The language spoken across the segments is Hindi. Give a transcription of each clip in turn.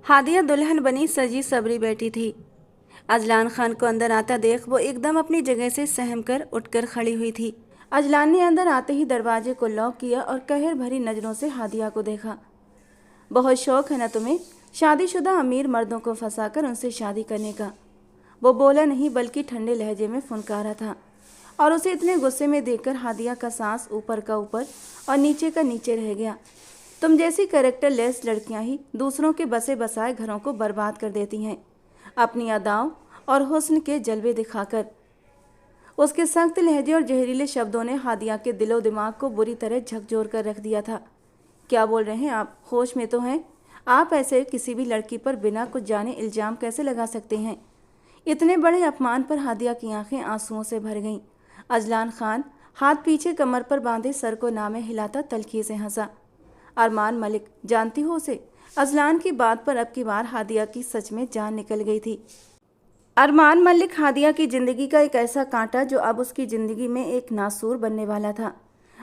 हादिया दुल्हन बनी सजी सबरी बैठी थी। अजलान खान को अंदर आता देख वो एकदम अपनी जगह से सहम कर उठकर खड़ी हुई थी। अजलान ने अंदर आते ही दरवाजे को लॉक किया और कहर भरी नजरों से हादिया को देखा। बहुत शौक है ना तुम्हें शादीशुदा अमीर मर्दों को फंसाकर उनसे शादी करने का। वो बोला नहीं बल्कि ठंडे लहजे में फुनकारा था और उसे इतने गुस्से में देखकर हादिया का सांस ऊपर का ऊपर और नीचे का नीचे रह गया। तुम जैसी कैरेक्टर लेस लड़कियां ही दूसरों के बसे बसाए घरों को बर्बाद कर देती हैं अपनी अदाओं और हुस्न के जलवे दिखाकर। उसके सख्त लहजे और जहरीले शब्दों ने हादिया के दिलो दिमाग को बुरी तरह झकझोर कर रख दिया था। क्या बोल रहे हैं आप? होश में तो हैं? आप ऐसे किसी भी लड़की पर बिना कुछ जाने इल्ज़ाम कैसे लगा सकते हैं? इतने बड़े अपमान पर हादिया की आंखें आंसुओं से भर गईं। अजलान खान हाथ पीछे कमर पर बांधे सर को नामे हिलाता तल्खी से हंसा। अरमान मलिक, जानती हो उसे? अजलान की बात पर अब की बार हादिया की सच में जान निकल गई थी। अरमान मलिक हादिया की जिंदगी का एक ऐसा कांटा जो अब उसकी जिंदगी में एक नासूर बनने वाला था।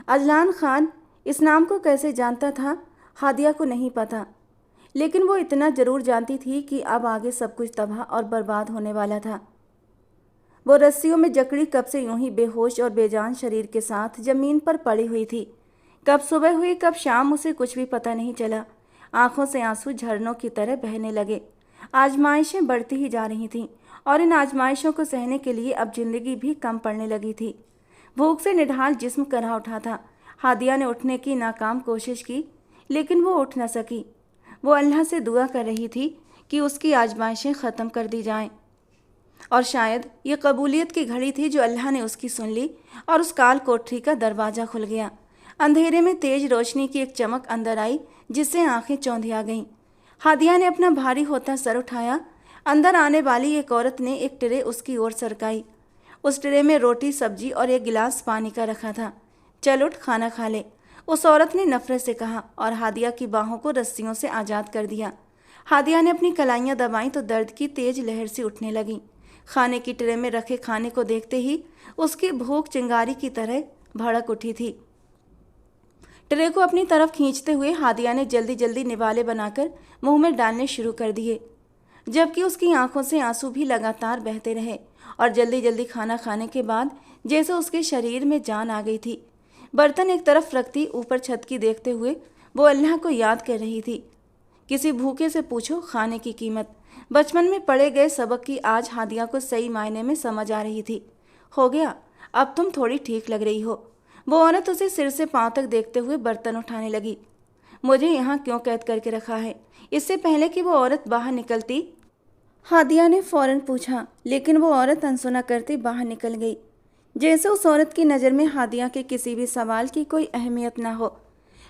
अजलान खान इस नाम को कैसे जानता था हादिया को नहीं पता, लेकिन वो इतना जरूर जानती थी कि अब आगे सब कुछ तबाह और बर्बाद होने वाला था। वो रस्सियों में जकड़ी कब से यूं ही बेहोश और बेजान शरीर के साथ जमीन पर पड़ी हुई थी। कब सुबह हुई कब शाम उसे कुछ भी पता नहीं चला। आंखों से आंसू झरनों की तरह बहने लगे। आजमाइशें बढ़ती ही जा रही थीं और इन आजमाइशों को सहने के लिए अब जिंदगी भी कम पड़ने लगी थी। भूख से निढाल जिस्म करहा उठा था। हादिया ने उठने की नाकाम कोशिश की, लेकिन वो उठ न सकी। वो अल्लाह से दुआ कर रही थी कि उसकी आजमाइशें ख़त्म कर दी जाएं। और शायद ये कबूलियत की घड़ी थी जो अल्लाह ने उसकी सुन ली और उस काल कोठरी का दरवाज़ा खुल गया। अंधेरे में तेज रोशनी की एक चमक अंदर आई जिससे आंखें चौंधिया गईं। हादिया ने अपना भारी होता सर उठाया। अंदर आने वाली एक औरत ने एक ट्रे उसकी ओर सरकाई। उस ट्रे में रोटी सब्जी और एक गिलास पानी का रखा था। चल उठ, खाना खा ले, उस औरत ने नफरत से कहा और हादिया की बाहों को रस्सियों से आज़ाद कर दिया। हादिया ने अपनी कलाइयाँ दबाईं तो दर्द की तेज लहर सी उठने लगी। खाने की ट्रे में रखे खाने को देखते ही उसकी भूख चिंगारी की तरह भड़क उठी थी। ट्रे को अपनी तरफ खींचते हुए हादिया ने जल्दी जल्दी निवाले बनाकर मुंह में डालने शुरू कर दिए, जबकि उसकी आंखों से आंसू भी लगातार बहते रहे और जल्दी जल्दी खाना खाने के बाद जैसे उसके शरीर में जान आ गई थी। बर्तन एक तरफ रखती ऊपर छत की देखते हुए वो अल्लाह को याद कर रही थी। किसी भूखे से पूछो खाने की कीमत। बचपन में पढ़े गए सबक की आज हादिया को सही मायने में समझ आ रही थी। हो गया, अब तुम थोड़ी ठीक लग रही हो। वो औरत उसे सिर से पांव तक देखते हुए बर्तन उठाने लगी। मुझे यहाँ क्यों कैद करके रखा है? इससे पहले कि वो औरत बाहर निकलती हादिया ने फौरन पूछा, लेकिन वो औरत अनसुना करती बाहर निकल गई, जैसे उस औरत की नज़र में हादिया के किसी भी सवाल की कोई अहमियत ना हो।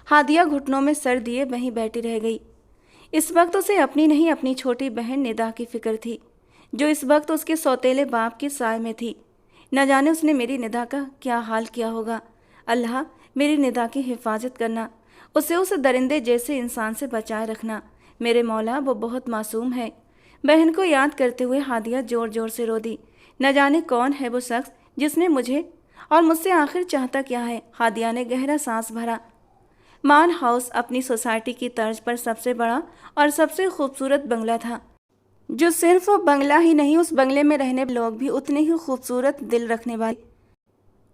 हादिया घुटनों में सर दिए वहीं बैठी रह गई। इस वक्त उसे अपनी नहीं अपनी छोटी बहन निदा की फिक्र थी, जो इस वक्त उसके सौतेले बाप के साय में थी। न जाने उसने मेरी निदा का क्या हाल किया होगा। अल्लाह, मेरी निदा की हिफाजत करना, उसे उस दरिंदे जैसे इंसान से बचाए रखना। मेरे मौला, वो बहुत मासूम है। बहन को याद करते हुए हादिया ज़ोर ज़ोर से रो दी। न जाने कौन है वो शख्स जिसने मुझे और मुझसे आखिर चाहता क्या है। हादिया ने गहरा सांस भरा। मान हाउस अपनी सोसाइटी की तर्ज पर सबसे बड़ा और सबसे खूबसूरत बंगला था, जो सिर्फ बंगला ही नहीं, उस बंगले में रहने लोग भी उतने ही खूबसूरत दिल रखने वाले।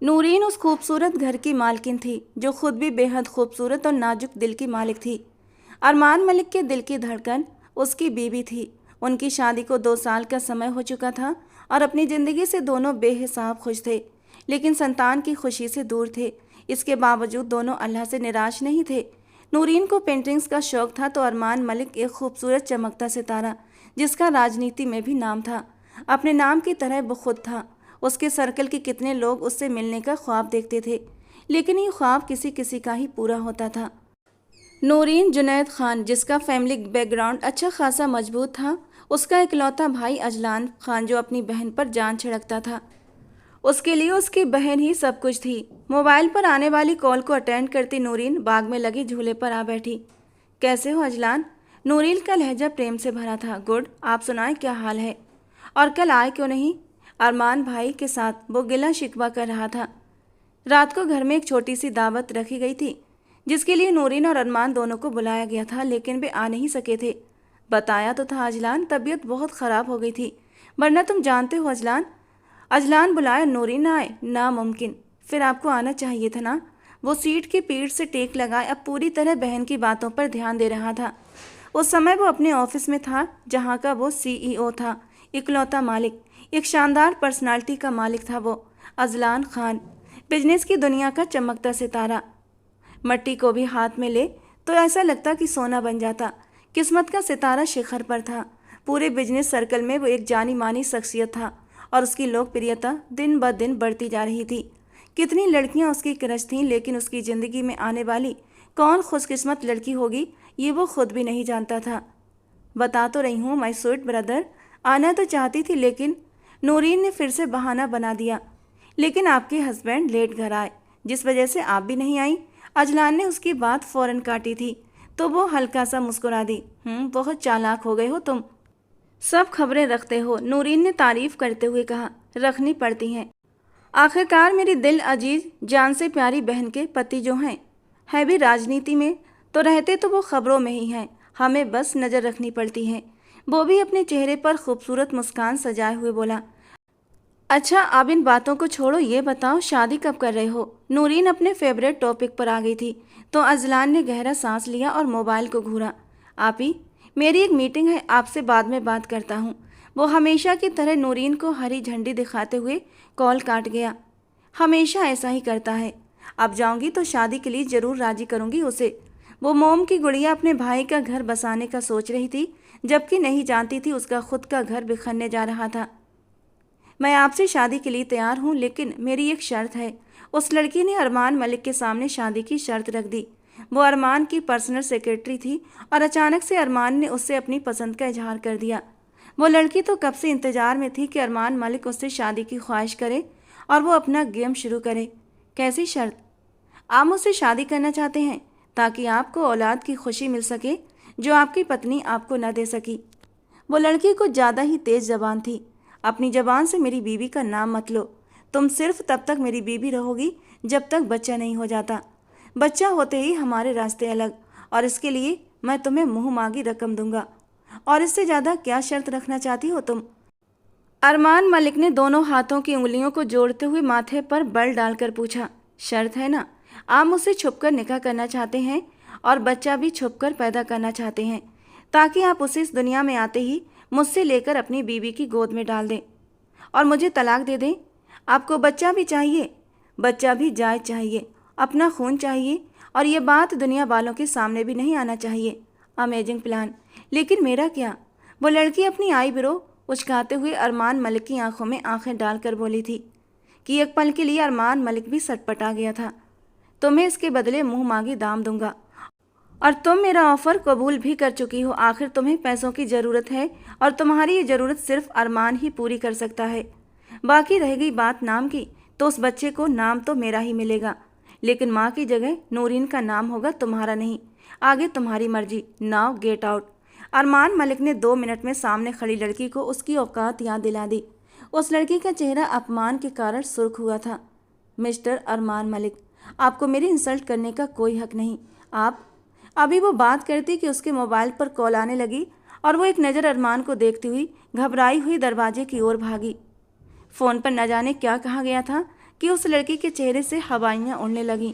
नूरीन उस खूबसूरत घर की मालकिन थी, जो खुद भी बेहद खूबसूरत और नाजुक दिल की मालिक थी। अरमान मलिक के दिल की धड़कन उसकी बीवी थी। उनकी शादी को 2 साल का समय हो चुका था और अपनी ज़िंदगी से दोनों बेहिसाब खुश थे, लेकिन संतान की खुशी से दूर थे। इसके बावजूद दोनों अल्लाह से निराश नहीं थे। नूरीन को पेंटिंग्स का शौक था तो अरमान मलिक एक खूबसूरत चमकता सितारा, जिसका राजनीति में भी नाम था, अपने नाम की तरह वो खुद था। उसके सर्कल के कितने लोग उससे मिलने का ख्वाब देखते थे, लेकिन ये ख्वाब किसी किसी का ही पूरा होता था। नूरीन जुनैद खान, जिसका फैमिली बैकग्राउंड अच्छा खासा मजबूत था, उसका इकलौता भाई अजलान खान, जो अपनी बहन पर जान छिड़कता था। उसके लिए उसकी बहन ही सब कुछ थी। मोबाइल पर आने वाली कॉल को अटेंड करती नूरीन बाग में लगे झूले पर आ बैठी। कैसे हो अजलान? नूरीन का लहजा प्रेम से भरा था। गुड, आप सुनाएं क्या हाल है? और कल आए क्यों नहीं? अरमान भाई के साथ वो गिला शिकवा कर रहा था। रात को घर में एक छोटी सी दावत रखी गई थी, जिसके लिए नूरीन और अरमान दोनों को बुलाया गया था, लेकिन वे आ नहीं सके थे। बताया तो था अजलान, तबीयत बहुत ख़राब हो गई थी, वरना तुम जानते हो अजलान। अजलान बुलाया, नूरी ना आए, नामुमकिन। फिर आपको आना चाहिए था ना। वो सीट की पीठ से टेक लगाए अब पूरी तरह बहन की बातों पर ध्यान दे रहा था। उस समय वो अपने ऑफिस में था जहाँ का वो सीईओ था, इकलौता मालिक, एक शानदार पर्सनालिटी का मालिक था वो, अजलान खान, बिजनेस की दुनिया का चमकता सितारा। मट्टी को भी हाथ में ले तो ऐसा लगता कि सोना बन जाता। किस्मत का सितारा शिखर पर था। पूरे बिजनेस सर्कल में वो एक जानी मानी शख्सियत था और उसकी लोकप्रियता दिन ब दिन बढ़ती जा रही थी। कितनी लड़कियां उसकी क्रश थीं, लेकिन उसकी ज़िंदगी में आने वाली कौन खुशकिस्मत लड़की होगी ये वो खुद भी नहीं जानता था। बता तो रही हूँ माय स्वीट ब्रदर, आना तो चाहती थी लेकिन। नूरीन ने फिर से बहाना बना दिया। लेकिन आपके हस्बैंड लेट घर आए, जिस वजह से आप भी नहीं आई। अजलान ने उसकी बात फौरन काटी थी तो वो हल्का सा मुस्कुरा दी। बहुत चालाक हो गए हो तुम, सब खबरें रखते हो, नूरीन ने तारीफ करते हुए कहा। रखनी पड़ती हैं। आखिरकार मेरी दिल अजीज जान से प्यारी बहन के पति जो हैं है भी राजनीति में, तो रहते तो वो खबरों में ही हैं, हमें बस नज़र रखनी पड़ती है। वो भी अपने चेहरे पर खूबसूरत मुस्कान सजाए हुए बोला। अच्छा अब इन बातों को छोड़ो, ये बताओ शादी कब कर रहे हो। नूरीन अपने फेवरेट टॉपिक पर आ गई थी तो अजलान ने गहरा सांस लिया और मोबाइल को घूरा। आप ही, मेरी एक मीटिंग है, आपसे बाद में बात करता हूँ। वो हमेशा की तरह नूरीन को हरी झंडी दिखाते हुए कॉल काट गया। हमेशा ऐसा ही करता है। अब जाऊंगी तो शादी के लिए ज़रूर राजी करूंगी उसे। वो मोम की गुड़िया अपने भाई का घर बसाने का सोच रही थी, जबकि नहीं जानती थी उसका खुद का घर बिखरने जा रहा था। मैं आपसे शादी के लिए तैयार हूँ, लेकिन मेरी एक शर्त है। उस लड़की ने अरमान मलिक के सामने शादी की शर्त रख दी। वो अरमान की पर्सनल सेक्रेटरी थी और अचानक से अरमान ने उससे अपनी पसंद का इजहार कर दिया। वो लड़की तो कब से इंतजार में थी कि अरमान मलिक उससे शादी की ख्वाहिश करे और वो अपना गेम शुरू करे। कैसी शर्त? आप मुझसे शादी करना चाहते हैं ताकि आपको औलाद की खुशी मिल सके जो आपकी पत्नी आपको न दे सकी। वो लड़की कुछ ज़्यादा ही तेज़ जबान थी। अपनी जबान से मेरी बीवी का नाम मत लो। तुम सिर्फ तब तक मेरी बीवी रहोगी जब तक बच्चा नहीं हो जाता। बच्चा होते ही हमारे रास्ते अलग, और इसके लिए मैं तुम्हें मुँह मांगी रकम दूंगा। और इससे ज़्यादा क्या शर्त रखना चाहती हो तुम? अरमान मलिक ने दोनों हाथों की उंगलियों को जोड़ते हुए माथे पर बल डालकर पूछा। शर्त है ना? आप मुझसे छुपकर निकाह करना चाहते हैं और बच्चा भी छुपकर पैदा करना चाहते हैं, ताकि आप उसे इस दुनिया में आते ही मुझसे लेकर अपनी बीवी की गोद में डाल दें और मुझे तलाक दे दें। आपको बच्चा भी चाहिए, बच्चा भी जायज़ चाहिए, अपना खून चाहिए, और ये बात दुनिया वालों के सामने भी नहीं आना चाहिए। अमेजिंग प्लान, लेकिन मेरा क्या? वो लड़की अपनी आईब्रो उचकाते हुए अरमान मलिक की आंखों में आंखें डालकर बोली थी कि एक पल के लिए अरमान मलिक भी सटपटा गया था। तुम्हें इसके बदले मुंह मांगी दाम दूंगा, और तुम मेरा ऑफर कबूल भी कर चुकी हो। आखिर तुम्हें पैसों की ज़रूरत है और तुम्हारी ये ज़रूरत सिर्फ अरमान ही पूरी कर सकता है। बाकी रह गई बात नाम की, तो उस बच्चे को नाम तो मेरा ही मिलेगा, लेकिन माँ की जगह नूरीन का नाम होगा, तुम्हारा नहीं। आगे तुम्हारी मर्जी। Now get out. Armaan Malik ने 2 मिनट में सामने खड़ी लड़की को उसकी औकात याद दिला दी। उस लड़की का चेहरा अपमान के कारण सुर्ख हुआ था। मिस्टर अरमान मलिक, आपको मेरी इंसल्ट करने का कोई हक नहीं। आप अभी वो बात करती कि उसके मोबाइल पर कॉल आने लगी और वो एक नज़र अरमान को देखती हुई घबराई हुई दरवाजे की ओर भागी। फ़ोन पर न जाने क्या कहा गया था कि उस लड़की के चेहरे से हवाइयाँ उड़ने लगीं।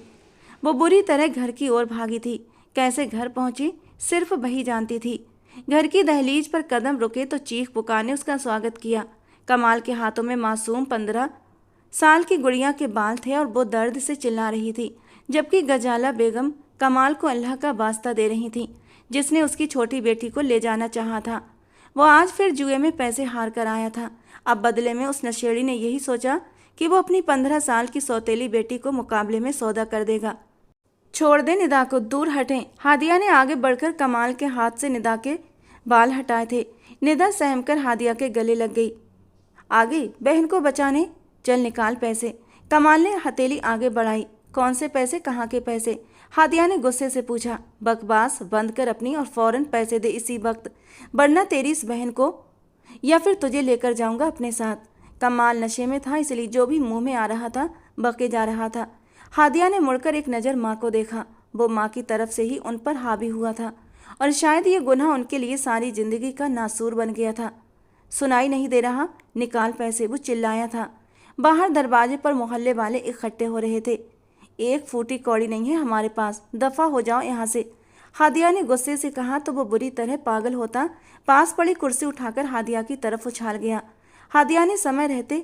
वो बुरी तरह घर की ओर भागी थी। कैसे घर पहुंची सिर्फ वही जानती थी। घर की दहलीज पर कदम रुके तो चीख पुकार ने उसका स्वागत किया। कमाल के हाथों में मासूम 15 साल की गुड़िया के बाल थे और वो दर्द से चिल्ला रही थी, जबकि गजाला बेगम कमाल को अल्लाह का वास्ता दे रही थी, जिसने उसकी छोटी बेटी को ले जाना चाहा था। वो आज फिर जुए में पैसे हार कर आया था। अब बदले में उस नशेड़ी ने यही सोचा कि वो अपनी 15 साल की सौतेली बेटी को मुकाबले में सौदा कर देगा। छोड़ दे निदा को, दूर हटें। हादिया ने आगे बढ़कर कमाल के हाथ से निदा के बाल हटाए थे। निदा सहमकर हादिया के गले लग गई। आ गई बहन को बचाने, चल निकाल पैसे। कमाल ने हथेली आगे बढ़ाई। कौन से पैसे, कहाँ के पैसे? हादिया ने गुस्से से पूछा। बकवास बंद कर अपनी और फौरन पैसे दे इसी वक्त, वरना तेरी इस बहन को या फिर तुझे लेकर जाऊंगा अपने साथ। कमाल नशे में था, इसलिए जो भी मुंह में आ रहा था बके जा रहा था। हादिया ने मुड़कर एक नज़र माँ को देखा। वो माँ की तरफ से ही उन पर हावी हुआ था। और शायद ये गुनाह उनके लिए सारी जिंदगी का नासूर बन गया था। सुनाई नहीं दे रहा, निकाल पैसे, वो चिल्लाया था। बाहर दरवाजे पर मोहल्ले वाले इकट्ठे हो रहे थे। एक फूटी कौड़ी नहीं है हमारे पास, दफा हो जाओ यहाँ से, हादिया ने गुस्से से कहा तो वो बुरी तरह पागल होता पास पड़ी कुर्सी उठाकर हादिया की तरफ उछाल गया। हादिया ने समय रहते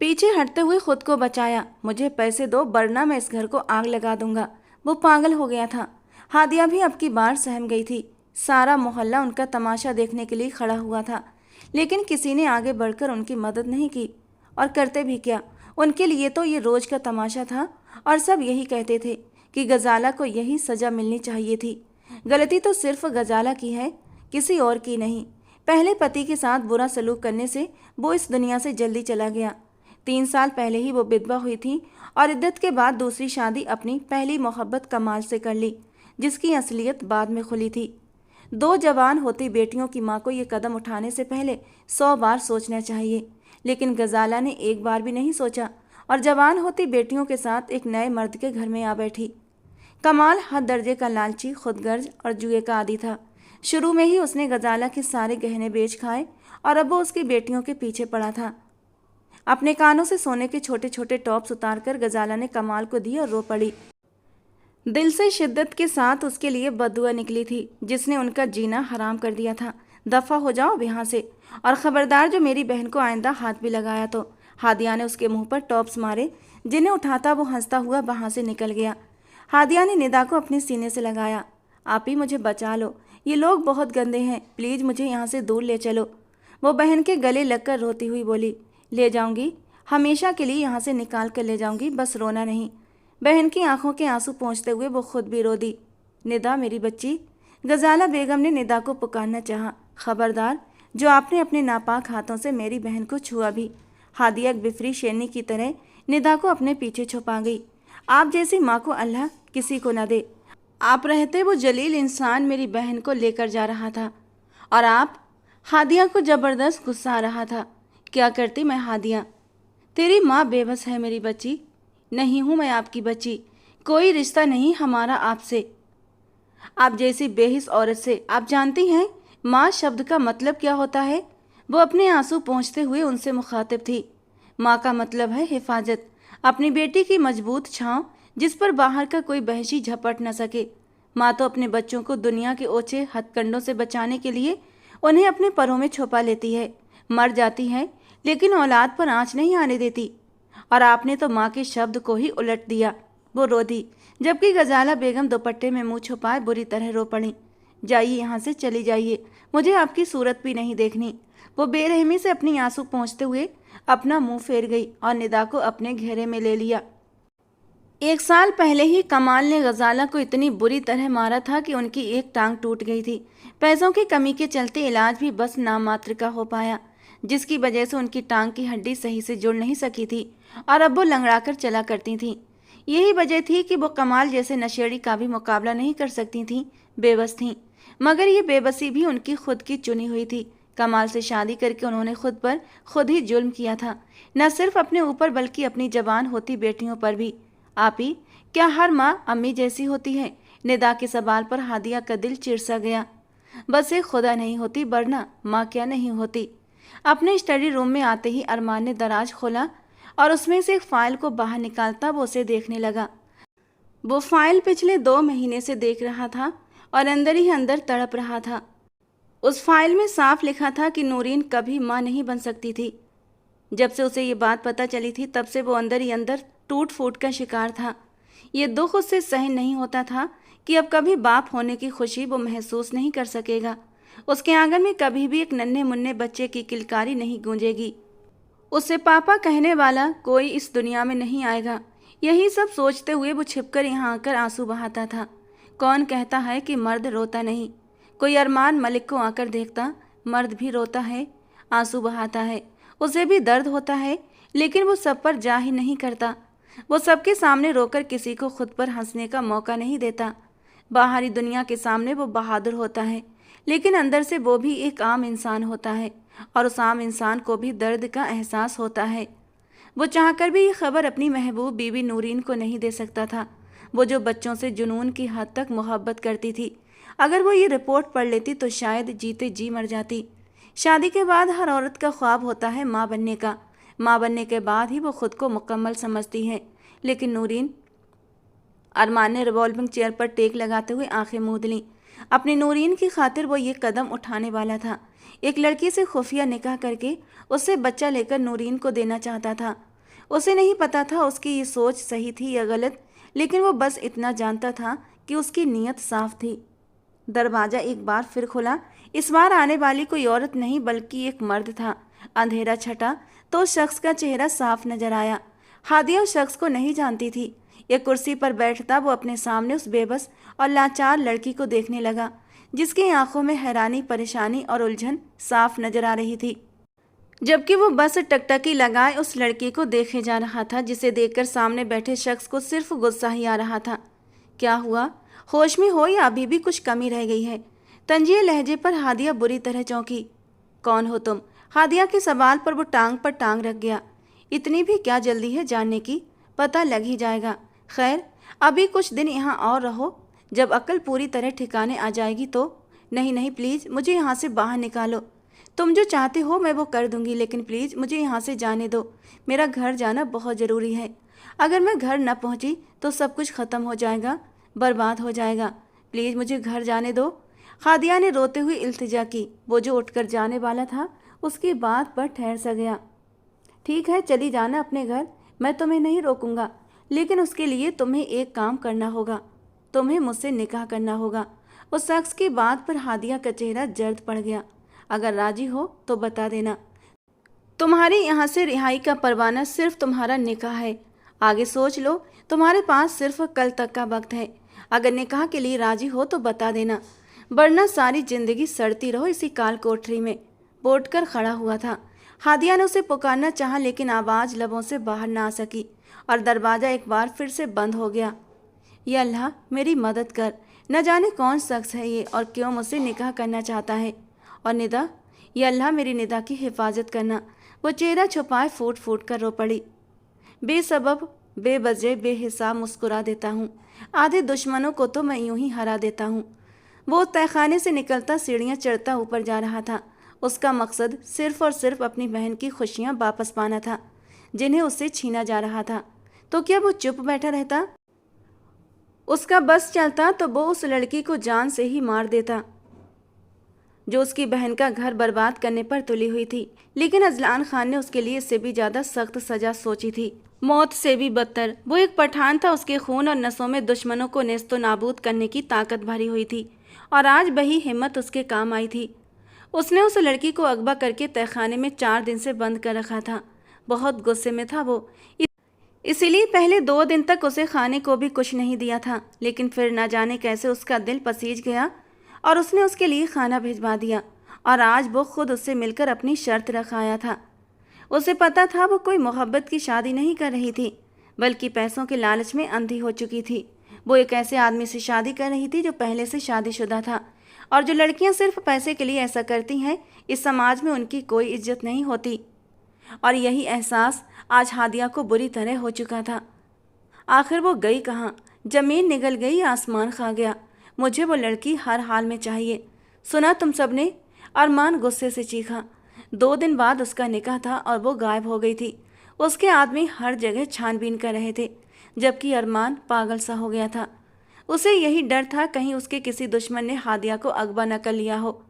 पीछे हटते हुए खुद को बचाया। मुझे पैसे दो वरना मैं इस घर को आग लगा दूंगा। वो पागल हो गया था। हादिया भी अब की बार सहम गई थी। सारा मोहल्ला उनका तमाशा देखने के लिए खड़ा हुआ था, लेकिन किसी ने आगे बढ़कर उनकी मदद नहीं की। और करते भी क्या, उनके लिए तो ये रोज का तमाशा था और सब यही कहते थे कि गजाला को यही सज़ा मिलनी चाहिए थी। गलती तो सिर्फ गजाला की है, किसी और की नहीं। पहले पति के साथ बुरा सलूक करने से वो इस दुनिया से जल्दी चला गया। 3 साल पहले ही वो विधवा हुई थी और इद्दत के बाद दूसरी शादी अपनी पहली मोहब्बत कमाल से कर ली, जिसकी असलियत बाद में खुली थी। 2 जवान होती बेटियों की माँ को ये कदम उठाने से पहले 100 बार सोचना चाहिए, लेकिन गजाला ने एक बार भी नहीं सोचा और जवान होती बेटियों के साथ एक नए मर्द के घर में आ बैठी। कमाल हद दर्जे का लालची, खुदगर्ज और जुए का आदी था। शुरू में ही उसने गजाला के सारे गहने बेच खाए और अब वो उसकी बेटियों के पीछे पड़ा था। अपने कानों से सोने के छोटे छोटे टॉप्स उतारकर गजाला ने कमाल को दी और रो पड़ी। दिल से शिद्दत के साथ उसके लिए बददुआ निकली थी, जिसने उनका जीना हराम कर दिया था। दफा हो जाओ अब यहाँ से, और खबरदार जो मेरी बहन को आइंदा हाथ भी लगाया तो। हादिया ने उसके मुंह पर टॉप्स मारे, जिन्हें उठाता वो हंसता हुआ वहाँ से निकल गया। हादिया ने निदा को अपने सीने से लगाया। आप ही मुझे बचा लो, ये लोग बहुत गंदे हैं, प्लीज़ मुझे यहाँ से दूर ले चलो। वो बहन के गले लगकर रोती हुई बोली, ले जाऊंगी, हमेशा के लिए यहाँ से निकाल कर ले जाऊंगी, बस रोना नहीं। बहन की आंखों के आंसू पोंछते हुए वो खुद भी रो दी। निदा मेरी बच्ची, गजाला बेगम ने निदा को पुकारना चाहा। खबरदार, जो आपने अपने नापाक हाथों से मेरी बहन को छुआ भी। हादिया एक बिफरी शेरनी की तरह निदा को अपने पीछे छुपा गई। आप जैसी माँ को अल्लाह किसी को न दे। आप रहते वो जलील इंसान मेरी बहन को लेकर जा रहा था और आप। हादिया को ज़बरदस्त गुस्सा आ रहा था। क्या करती मैं हादिया, तेरी माँ बेबस है मेरी बच्ची। नहीं हूँ मैं आपकी बच्ची, कोई रिश्ता नहीं हमारा आपसे, आप जैसी बेहिस औरत से। आप जानती हैं माँ शब्द का मतलब क्या होता है? वो अपने आंसू पोंछते हुए उनसे मुखातिब थी। माँ का मतलब है हिफाजत, अपनी बेटी की मजबूत छांव जिस पर बाहर का कोई बहशी झपट न सके। माँ तो अपने बच्चों को दुनिया के ओछे हथकंडों से बचाने के लिए उन्हें अपने परों में छुपा लेती है, मर जाती है, लेकिन औलाद पर आँच नहीं आने देती। और आपने तो माँ के शब्द को ही उलट दिया। वो रो दी, जबकि गजाला बेगम दुपट्टे में मुंह छुपाए बुरी तरह रो पड़ी। जाइए यहाँ से, चली जाइए, मुझे आपकी सूरत भी नहीं देखनी। वो बेरहमी से अपनी आंसू पोंछते हुए अपना मुंह फेर गई और निदा को अपने घेरे में ले लिया। 1 साल पहले ही कमाल ने गजाला को इतनी बुरी तरह मारा था कि उनकी एक टांग टूट गई थी। पैसों की कमी के चलते इलाज भी बस नाम मात्र का हो पाया, जिसकी वजह से उनकी टांग की हड्डी सही से जुड़ नहीं सकी थी और अब वो लंगड़ाकर चला करती थी। यही वजह थी कि वो कमाल जैसे नशेड़ी का भी मुकाबला नहीं कर सकती थीं, बेबस थीं। मगर ये बेबसी भी उनकी खुद की चुनी हुई थी। कमाल से शादी करके उन्होंने खुद पर खुद ही जुल्म किया था, न सिर्फ अपने ऊपर बल्कि अपनी जवान होती बेटियों पर भी। आप ही, क्या हर माँ अम्मी जैसी होती है? निदा के सवाल पर हादिया का दिल चिरसा गया। बस एक खुदा नहीं होती वरना माँ क्या नहीं होती। अपने स्टडी रूम में आते ही अरमान ने दराज खोला और उसमें से एक फाइल को बाहर निकालता वो उसे देखने लगा। वो फाइल पिछले 2 महीने से देख रहा था और अंदर ही अंदर तड़प रहा था। उस फाइल में साफ लिखा था कि नूरीन कभी माँ नहीं बन सकती थी। जब से उसे ये बात पता चली थी तब से वो अंदर ही अंदर टूट फूट का शिकार था। ये दुख उससे सहन नहीं होता था कि अब कभी बाप होने की खुशी वो महसूस नहीं कर सकेगा। उसके आंगन में कभी भी एक नन्हे मुन्ने बच्चे की किलकारी नहीं गूंजेगी। उससे पापा कहने वाला कोई इस दुनिया में नहीं आएगा। यही सब सोचते हुए वो छिपकर यहाँ आकर आंसू बहाता था। कौन कहता है कि मर्द रोता नहीं? कोई अरमान मलिक को आकर देखता, मर्द भी रोता है, आंसू बहाता है, उसे भी दर्द होता है, लेकिन वो सब पर जा ही नहीं करता। वो सबके सामने रोकर किसी को खुद पर हंसने का मौका नहीं देता। बाहरी दुनिया के सामने वो बहादुर होता है, लेकिन अंदर से वो भी एक आम इंसान होता है और उस आम इंसान को भी दर्द का एहसास होता है। वो चाहकर भी ये खबर अपनी महबूब बीवी नूरीन को नहीं दे सकता था, वो जो बच्चों से जुनून की हद तक मोहब्बत करती थी। अगर वो ये रिपोर्ट पढ़ लेती तो शायद जीते जी मर जाती। शादी के बाद हर औरत का ख्वाब होता है माँ बनने का। माँ बनने के बाद ही वो खुद को मुकम्मल समझती है। लेकिन नूरीन, अरमान ने रिवॉल्विंग चेयर पर टेक लगाते हुए आंखें मूंद लीं। अपनी नूरीन की खातिर वो ये कदम उठाने वाला था। एक लड़की से खुफिया निकाह करके उससे बच्चा लेकर नूरीन को देना चाहता था। उसे नहीं पता था उसकी ये सोच सही थी या गलत, लेकिन वो बस इतना जानता था कि उसकी नीयत साफ थी। दरवाज़ा एक बार फिर खुला। इस बार आने वाली कोई औरत नहीं बल्कि एक मर्द था। अंधेरा छटा तो उस शख्स का चेहरा साफ नजर आया। हादिया उस शख्स को नहीं जानती थी। एक कुर्सी पर बैठता वो अपने सामने उस बेबस और लाचार लड़की को देखने लगा, जिसकी आंखों में हैरानी, परेशानी और उलझन साफ नजर आ रही थी, जबकि वो बस टकटकी लगाए उस लड़की को देखे जा रहा था, जिसे देखकर सामने बैठे शख्स को सिर्फ गुस्सा ही आ रहा था। क्या हुआ? होश में हो या अभी भी कुछ कमी रह गई है? तंजीह लहजे पर हादिया बुरी तरह चौंकी। कौन हो तुम? हादिया के सवाल पर वो टांग पर टांग रख गया। इतनी भी क्या जल्दी है जानने की? पता लग ही जाएगा। खैर, अभी कुछ दिन यहाँ और रहो, जब अक्ल पूरी तरह ठिकाने आ जाएगी तो। नहीं नहीं, प्लीज़ मुझे यहाँ से बाहर निकालो। तुम जो चाहते हो मैं वो कर दूंगी, लेकिन प्लीज़ मुझे यहाँ से जाने दो। मेरा घर जाना बहुत ज़रूरी है। अगर मैं घर न पहुँची तो सब कुछ ख़त्म हो जाएगा, बर्बाद हो जाएगा। प्लीज़ मुझे घर जाने दो। हादिया ने रोते हुए इल्तिजा की। वो जो उठकर जाने वाला था उसकी बात पर ठहर सा गया। ठीक है, चली जाना अपने घर, मैं तुम्हें नहीं रोकूंगा, लेकिन उसके लिए तुम्हें एक काम करना होगा। तुम्हें मुझसे निकाह करना होगा। उस शख्स की बात पर हादिया का चेहरा जर्द पड़ गया। अगर राजी हो तो बता देना। तुम्हारी यहाँ से रिहाई का परवाना सिर्फ तुम्हारा निकाह है। आगे सोच लो, तुम्हारे पास सिर्फ कल तक का वक्त है। अगर निकाह के लिए राजी हो तो बता देना, वरना सारी जिंदगी सड़ती रहो इसी काल कोठरी में। वो उठकर खड़ा हुआ था। हादिया ने उसे पुकारना चाहा, लेकिन आवाज़ लबों से बाहर ना आ सकी और दरवाज़ा एक बार फिर से बंद हो गया। या अल्लाह, मेरी मदद कर। न जाने कौन शख्स है ये और क्यों मुझसे निकाह करना चाहता है। और निदा, या अल्लाह मेरी निदा की हिफाजत करना। वो चेहरा छुपाए फूट फूट कर रो पड़ी। बेसबब, बेवजह, बेहिसाब मुस्कुरा देता हूँ। आधे दुश्मनों को तो मैं यूं ही हरा देता हूँ। वो तहखाने से निकलता सीढ़ियाँ चढ़ता ऊपर जा रहा था। उसका मकसद सिर्फ और सिर्फ अपनी बहन की खुशियाँ वापस पाना था, जिन्हें उससे छीना जा रहा था। तो क्या वो चुप बैठा रहता? उसका बस चलता तो वो उस लड़की को जान से ही मार देता जो उसकी बहन का घर बर्बाद करने पर तुली हुई थी। लेकिन अजलान खान ने उसके लिए इससे भी ज़्यादा सख्त सजा सोची थी, मौत से भी बदतर। वो एक पठान था, उसके खून और नसों में दुश्मनों को नेस्तो नाबूद करने की ताकत भरी हुई थी, और आज वही हिम्मत उसके काम आई थी। उसने उस लड़की को अगवा करके तहखाने में 4 दिन से बंद कर रखा था। बहुत गुस्से में था वो, इसीलिए पहले 2 दिन तक उसे खाने को भी कुछ नहीं दिया था। लेकिन फिर न जाने कैसे उसका दिल पसीज गया और उसने उसके लिए खाना भिजवा दिया। और आज वो खुद उससे मिलकर अपनी शर्त रख आया था। उसे पता था वो कोई मोहब्बत की शादी नहीं कर रही थी, बल्कि पैसों के लालच में अंधी हो चुकी थी। वो एक ऐसे आदमी से शादी कर रही थी जो पहले से शादीशुदा था, और जो लड़कियां सिर्फ पैसे के लिए ऐसा करती हैं, इस समाज में उनकी कोई इज्जत नहीं होती। और यही एहसास आज हादिया को बुरी तरह हो चुका था। आखिर वो गई कहाँ? जमीन निगल गई, आसमान खा गया। मुझे वो लड़की हर हाल में चाहिए। सुना तुम सबने? अरमान गुस्से से चीखा। 2 दिन बाद उसका निकाह था और वो गायब हो गई थी। उसके आदमी हर जगह छानबीन कर रहे थे, जबकि अरमान पागल सा हो गया था। उसे यही डर था कहीं उसके किसी दुश्मन ने हादिया को अगवा न कर लिया हो।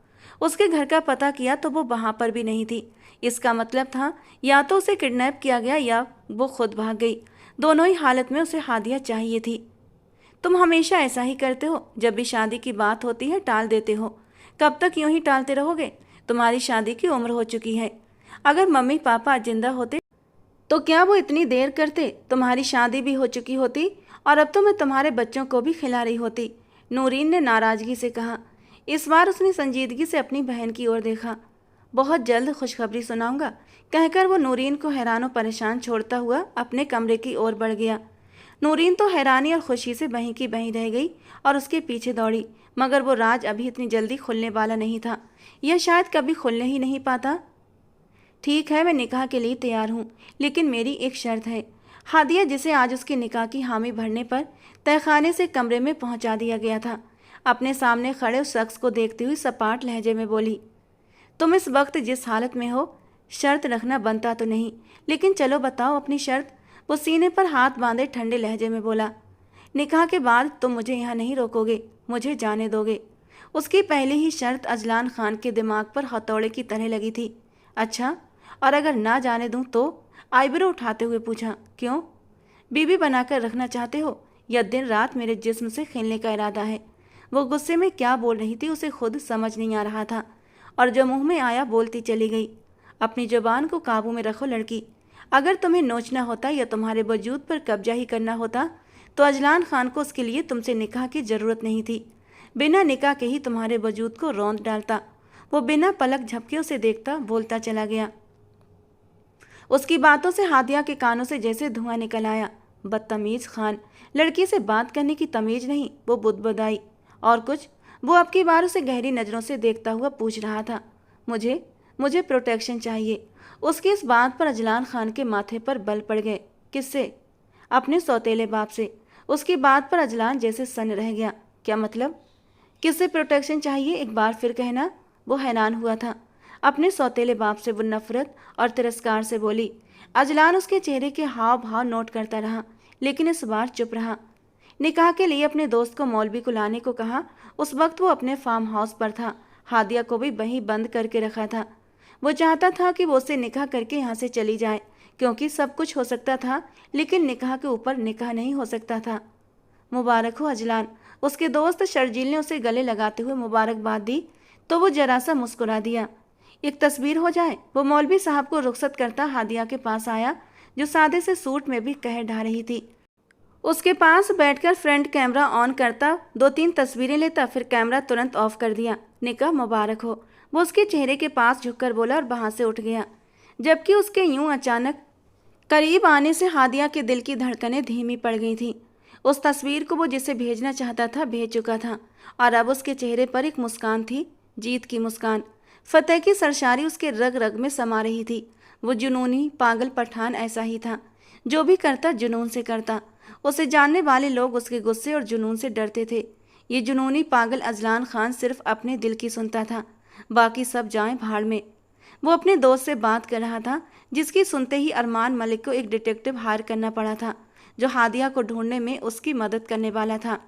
उसके घर का पता किया तो वो वहाँ पर भी नहीं थी। इसका मतलब था या तो उसे किडनैप किया गया या वो खुद भाग गई। दोनों ही हालत में उसे हादिया चाहिए थी। तुम हमेशा ऐसा ही करते हो, जब भी शादी की बात होती है टाल देते हो। कब तक यूं ही टालते रहोगे? तुम्हारी शादी की उम्र हो चुकी है। अगर मम्मी पापा जिंदा होते तो क्या वो इतनी देर करते? तुम्हारी शादी भी हो चुकी होती और अब तो मैं तुम्हारे बच्चों को भी खिला रही होती। नूरीन ने नाराजगी से कहा। इस बार उसने संजीदगी से अपनी बहन की ओर देखा। बहुत जल्द खुशखबरी सुनाऊंगा, कहकर वो नूरीन को हैरान और परेशान छोड़ता हुआ अपने कमरे की ओर बढ़ गया। नूरीन तो हैरानी और खुशी से वहीं की वहीं रह गई और उसके पीछे दौड़ी, मगर वो राज अभी इतनी जल्दी खुलने वाला नहीं था, यह शायद कभी खुलने ही नहीं पाता। ठीक है, मैं निकाह के लिए तैयार हूँ, लेकिन मेरी एक शर्त है। हादिया, जिसे आज उसके निकाह की हामी भरने पर तहखाने से कमरे में पहुँचा दिया गया था, अपने सामने खड़े उस शख्स को देखती हुई सपाट लहजे में बोली, तुम इस वक्त जिस हालत में हो, शर्त रखना बनता तो नहीं, लेकिन चलो बताओ अपनी शर्त। वो सीने पर हाथ बांधे ठंडे लहजे में बोला, निकाह के बाद तुम मुझे यहाँ नहीं रोकोगे, मुझे जाने दोगे। उसकी पहली ही शर्त अजलान खान के दिमाग पर हथौड़े की तरह लगी थी। अच्छा, और अगर ना जाने दूं तो? आईब्रो उठाते हुए पूछा, क्यों? बीवी बनाकर रखना चाहते हो या दिन रात मेरे जिस्म से खेलने का इरादा है? वो गुस्से में क्या बोल रही थी उसे खुद समझ नहीं आ रहा था, और जो मुंह में आया बोलती चली गई। अपनी जुबान को काबू में रखो लड़की। अगर तुम्हें नोचना होता या तुम्हारे वजूद पर कब्जा ही करना होता तो अजलान खान को उसके लिए तुमसे निकाह की ज़रूरत नहीं थी। बिना निकाह के ही तुम्हारे वजूद को रौंद डालता। वो बिना पलक झपके उसे देखता बोलता चला गया। उसकी बातों से हादिया के कानों से जैसे धुआं निकल आया। बदतमीज खान, लड़की से बात करने की तमीज नहीं। वो बुदबुदाई। और कुछ? वो अब की बार उसे गहरी नज़रों से देखता हुआ पूछ रहा था, मुझे मुझे प्रोटेक्शन चाहिए। उसकी इस बात पर अजलान खान के माथे पर बल पड़ गए। किससे? अपने सौतेले बाप से। उसकी बात पर अजलान जैसे सन रह गया। क्या मतलब? किससे प्रोटेक्शन चाहिए, एक बार फिर कहना। वो हैरान हुआ था। अपने सौतेले बाप से वो नफरत और तिरस्कार से बोली। अजलान उसके चेहरे के हाव भाव नोट करता रहा, लेकिन इस बार चुप रहा। निकाह के लिए अपने दोस्त को मौलवी को लाने को कहा। उस वक्त वो अपने फार्म हाउस पर था। हादिया को भी वहीं बंद करके रखा था। वो चाहता था कि वो उससे निकाह करके यहाँ से चली जाए, क्योंकि सब कुछ हो सकता था, लेकिन निकाह के ऊपर निकाह नहीं हो सकता था। मुबारक हो अजलान। उसके दोस्त शर्जील ने उसे गले लगाते हुए मुबारकबाद दी तो वो जरा सा मुस्कुरा दिया। एक तस्वीर हो जाए। वो मौलवी साहब को रुखसत करता हादिया के पास आया, जो सादे से सूट में भी कहर ढा रही थी। उसके पास बैठकर फ्रंट कैमरा ऑन करता, 2-3 तस्वीरें लेता, फिर कैमरा तुरंत ऑफ कर दिया। निकाह मुबारक हो, वो उसके चेहरे के पास झुककर बोला और वहां से उठ गया। जबकि उसके यूं अचानक करीब आने से हादिया के दिल की धड़कनें धीमी पड़ गई थीं। उस तस्वीर को वो जिसे भेजना चाहता था भेज चुका था, और अब उसके चेहरे पर एक मुस्कान थी, जीत की मुस्कान। फतेह की सरशारी उसके रग रग में समा रही थी। वो जुनूनी पागल पठान ऐसा ही था, जो भी करता जुनून से करता। उसे जानने वाले लोग उसके गुस्से और जुनून से डरते थे। ये जुनूनी पागल अजलान खान सिर्फ अपने दिल की सुनता था, बाकी सब जाएं भाड़ में। वो अपने दोस्त से बात कर रहा था, जिसकी सुनते ही अरमान मलिक को एक डिटेक्टिव हायर करना पड़ा था, जो हादिया को ढूंढने में उसकी मदद करने वाला था।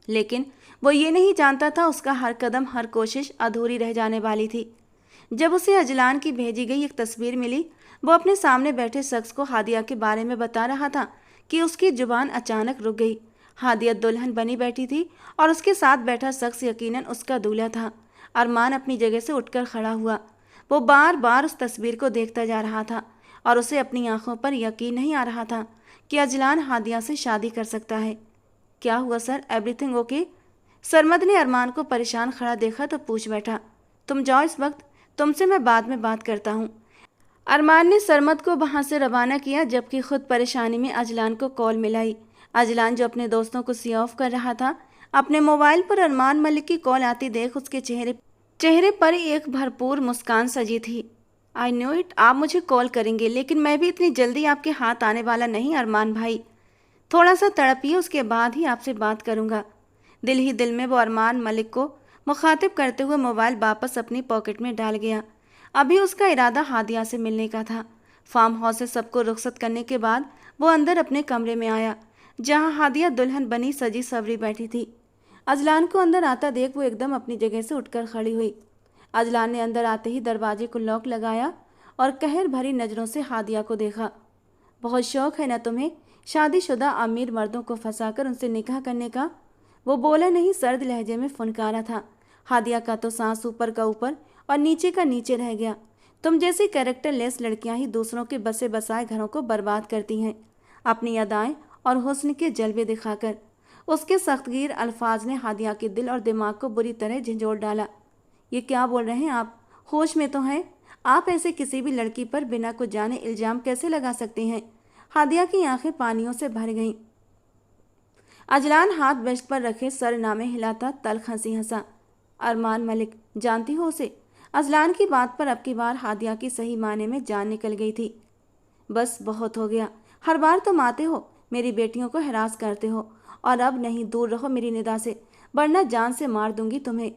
लेकिन वो ये नहीं जानता था उसका हर कदम हर कोशिश अधूरी रह जाने वाली थी। जब उसे अजलान की भेजी गई एक तस्वीर मिली, वो अपने सामने बैठे शख्स को हादिया के बारे में बता रहा था कि उसकी जुबान अचानक रुक गई। हादिया दुल्हन बनी बैठी थी और उसके साथ बैठा शख्स यकीनन उसका दूल्हा था। अरमान अपनी जगह से उठकर खड़ा हुआ। वो बार बार उस तस्वीर को देखता जा रहा था और उसे अपनी आंखों पर यकीन नहीं आ रहा था कि अजलान हादिया से शादी कर सकता है। क्या हुआ सर, एवरीथिंग ओके? सरमद ने अरमान को परेशान खड़ा देखा तो पूछ बैठा, तुम जाओ इस वक्त, तुमसे मैं बाद में बात करता हूँ। अरमान ने सरमद को वहाँ से रवाना किया, जबकि खुद परेशानी में अजलान को कॉल मिलाई। अजलान जो अपने दोस्तों को सी ऑफ कर रहा था, अपने मोबाइल पर अरमान मलिक की कॉल आती देख उसके चेहरे पर एक भरपूर मुस्कान सजी थी। आई नो इट, आप मुझे कॉल करेंगे, लेकिन मैं भी इतनी जल्दी आपके हाथ आने वाला नहीं अरमान भाई। थोड़ा सा तड़पिए, उसके बाद ही आपसे बात करूंगा। दिल ही दिल में वो अरमान मलिक को मुखातिब करते हुए मोबाइल वापस अपनी पॉकेट में डाल गया। अभी उसका इरादा हादिया से मिलने का था। फार्म हाउस से सबको रुखसत करने के बाद वो अंदर अपने कमरे में आया, जहां हादिया दुल्हन बनी सजी सवरी बैठी थी। अजलान को अंदर आता देख वो एकदम अपनी जगह से उठकर खड़ी हुई। अजलान ने अंदर आते ही दरवाजे को लॉक लगाया और कहर भरी नज़रों से हादिया को देखा। बहुत शौक है ना तुम्हें शादीशुदा अमीर मर्दों को फंसाकर उनसे निकाह करने का? वो बोला नहीं, सर्द लहजे में फुनकारा था। हादिया का तो सांस ऊपर का ऊपर और नीचे का नीचे रह गया। तुम जैसी कैरेक्टर लेस लड़कियां ही दूसरों के बसे बसाए घरों को बर्बाद करती हैं, अपनी अदाएं और हुस्न के जलवे दिखाकर। उसके सख्तगीर अल्फाज ने हादिया के दिल और दिमाग को बुरी तरह झंझोड़ डाला। ये क्या बोल रहे हैं आप? होश में तो हैं? आप ऐसे किसी भी लड़की पर बिना कुछ जाने इल्जाम कैसे लगा सकती हैं? हादिया की आंखें पानियों से भर गईं। अजलान हाथ बेस्ट पर रखे सर नामे हिलाता तल्ख हंसी हंसा। अरमान मलिक, जानती हो उसे? अजलान की बात पर अब की बार हादिया की सही माने में जान निकल गई थी। बस बहुत हो गया, हर बार तुम आते हो, मेरी बेटियों को हरास करते हो, और अब नहीं, दूर रहो मेरी निगाह से। वरना जान से मार दूंगी तुम्हें।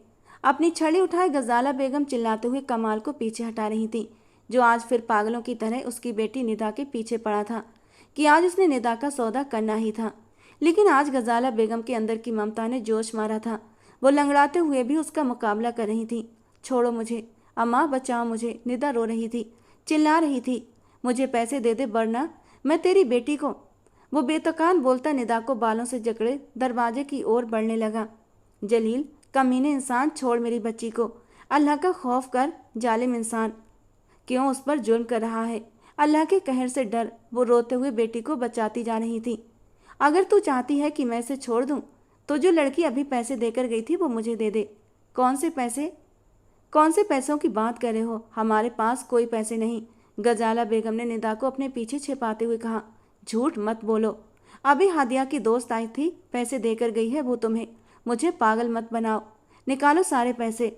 अपनी छड़ी उठाए गजाला बेगम चिल्लाते हुए कमाल को पीछे हटा रही थी, जो आज फिर पागलों की तरह उसकी बेटी निदा के पीछे पड़ा था कि आज उसने निदा का सौदा करना ही था। लेकिन आज गजाला बेगम के अंदर की ममता ने जोश मारा था। वो लंगड़ाते हुए भी उसका मुकाबला कर रही थी। छोड़ो मुझे, अम्मा बचाओ मुझे, निदा रो रही थी, चिल्ला रही थी, मुझे पैसे दे दे वरना मैं तेरी बेटी को। वो बेतकान बोलता निदा को बालों से जकड़े दरवाजे की ओर बढ़ने लगा। जलील, कमीने इंसान, छोड़ मेरी बच्ची को। अल्लाह का खौफ कर, जालिम इंसान, क्यों उस पर जुल्म कर रहा है? अल्लाह के कहर से डर। वो रोते हुए बेटी को बचाती जा रही थी। अगर तू चाहती है कि मैं इसे छोड़ दूं, तो जो लड़की अभी पैसे देकर गई थी वो मुझे दे दे। कौन से पैसे? कौन से पैसों की बात कर रहे हो? हमारे पास कोई पैसे नहीं। गजाला बेगम ने निदा को अपने पीछे छिपाते हुए कहा। झूठ मत बोलो, अभी हादिया की दोस्त आई थी, पैसे देकर गई है वो तुम्हें। मुझे पागल मत बनाओ, निकालो सारे पैसे।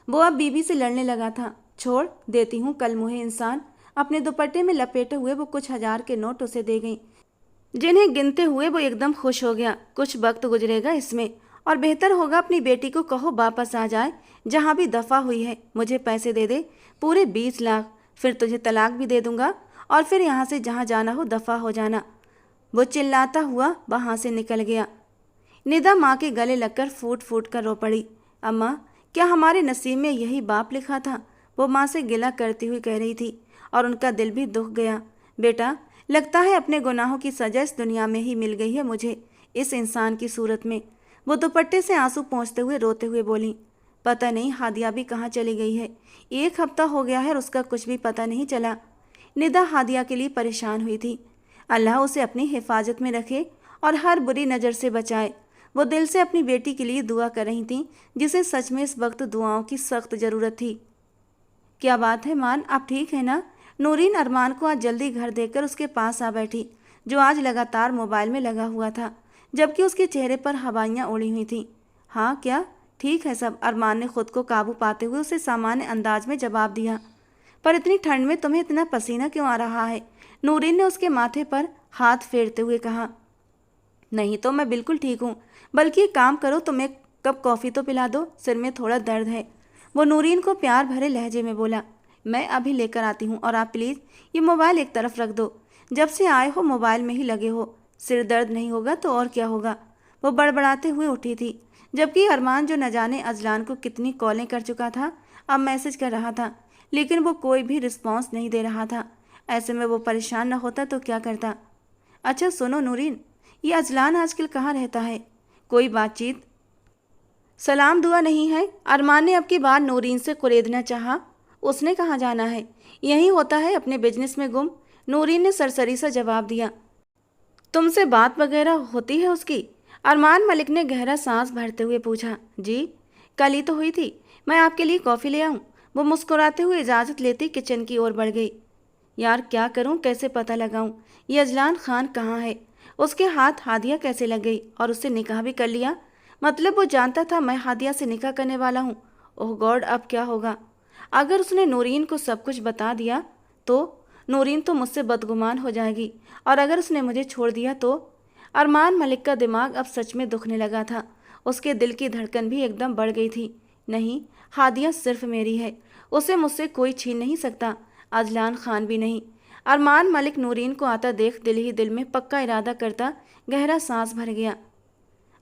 वो अब बीबी से लड़ने लगा था। छोड़, देती हूँ कल मुहे इंसान। अपने दुपट्टे में लपेटे हुए वो कुछ हजार के नोट उसे दे गई, जिन्हें गिनते हुए वो एकदम खुश हो गया। कुछ वक्त गुजरेगा इसमें, और बेहतर होगा अपनी बेटी को कहो वापस आ जाए, जहाँ भी दफा हुई है। मुझे पैसे दे दे, पूरे 20 लाख, फिर तुझे तलाक भी दे दूंगा, और फिर यहाँ से जहाँ जाना हो दफा हो जाना। वो चिल्लाता हुआ वहाँ से निकल गया। निदा माँ के गले लगकर फूट फूट कर रो पड़ी। अम्मा, क्या हमारे नसीब में यही बाप लिखा था? वो माँ से गिला करती हुई कह रही थी, और उनका दिल भी दुख गया। बेटा, लगता है अपने गुनाहों की सजा इस दुनिया में ही मिल गई है मुझे, इस इंसान की सूरत में। वो दुपट्टे से आंसू पोंछते हुए रोते हुए बोली। पता नहीं हादिया भी कहाँ चली गई है। 1 हफ्ता हो गया है और उसका कुछ भी पता नहीं चला। निदा हादिया के लिए परेशान हुई थी। अल्लाह उसे अपनी हिफाजत में रखे और हर बुरी नज़र से बचाए। वो दिल से अपनी बेटी के लिए दुआ कर रही थी, जिसे सच में इस वक्त दुआओं की सख्त ज़रूरत थी। क्या बात है मान, आप ठीक है ना? नूरीन अरमान को आज जल्दी घर देखकर उसके पास आ बैठी, जो आज लगातार मोबाइल में लगा हुआ था, जबकि उसके चेहरे पर हवाइयाँ उड़ी हुई थीं। हाँ, क्या ठीक है सब? अरमान ने खुद को काबू पाते हुए उसे सामान्य अंदाज में जवाब दिया। पर इतनी ठंड में तुम्हें इतना पसीना क्यों आ रहा है? नूरीन ने उसके माथे पर हाथ फेरते हुए कहा। नहीं तो मैं बिल्कुल ठीक हूँ, बल्कि एक काम करो, तुम्हें कप कॉफ़ी तो पिला दो, सिर में थोड़ा दर्द है। वो नूरीन को प्यार भरे लहजे में बोला। मैं अभी लेकर आती हूँ, और आप प्लीज़ ये मोबाइल एक तरफ रख दो। जब से आए हो मोबाइल में ही लगे हो। सिर दर्द नहीं होगा तो और क्या होगा? वो बड़बड़ाते हुए उठी थी, जबकि अरमान, जो न जाने अजलान को कितनी कॉलें कर चुका था, अब मैसेज कर रहा था, लेकिन वो कोई भी रिस्पॉन्स नहीं दे रहा था। ऐसे में वो परेशान न होता तो क्या करता? अच्छा सुनो नूरीन, ये अजलान आजकल कहाँ रहता है? कोई बातचीत सलाम दुआ नहीं है? अरमान ने अब की बार नूरीन से कुरेदना चाहा। उसने कहाँ जाना है, यहीं होता है अपने बिजनेस में गुम। नूरीन ने सरसरी सा जवाब दिया। तुमसे बात वगैरह होती है उसकी? अरमान मलिक ने गहरा सांस भरते हुए पूछा। जी, कल ही तो हुई थी। मैं आपके लिए कॉफ़ी ले आऊँ? वो मुस्कुराते हुए इजाज़त लेती किचन की ओर बढ़ गई। यार क्या करूँ, कैसे पता लगाऊँ ये अजलान खान कहाँ है? उसके हाथ हादिया कैसे लग गई, और उससे निकाह भी कर लिया? मतलब वो जानता था मैं हादिया से निकाह करने वाला हूँ। ओह गॉड, अब क्या होगा? अगर उसने नूरीन को सब कुछ बता दिया तो नूरीन तो मुझसे बदगुमान हो जाएगी, और अगर उसने मुझे छोड़ दिया तो? अरमान मलिक का दिमाग अब सच में दुखने लगा था। उसके दिल की धड़कन भी एकदम बढ़ गई थी। नहीं, हादिया सिर्फ मेरी है, उसे मुझसे कोई छीन नहीं सकता, अजलान खान भी नहीं। अरमान मलिक नूरीन को आता देख दिल ही दिल में पक्का इरादा करता गहरा सांस भर गया।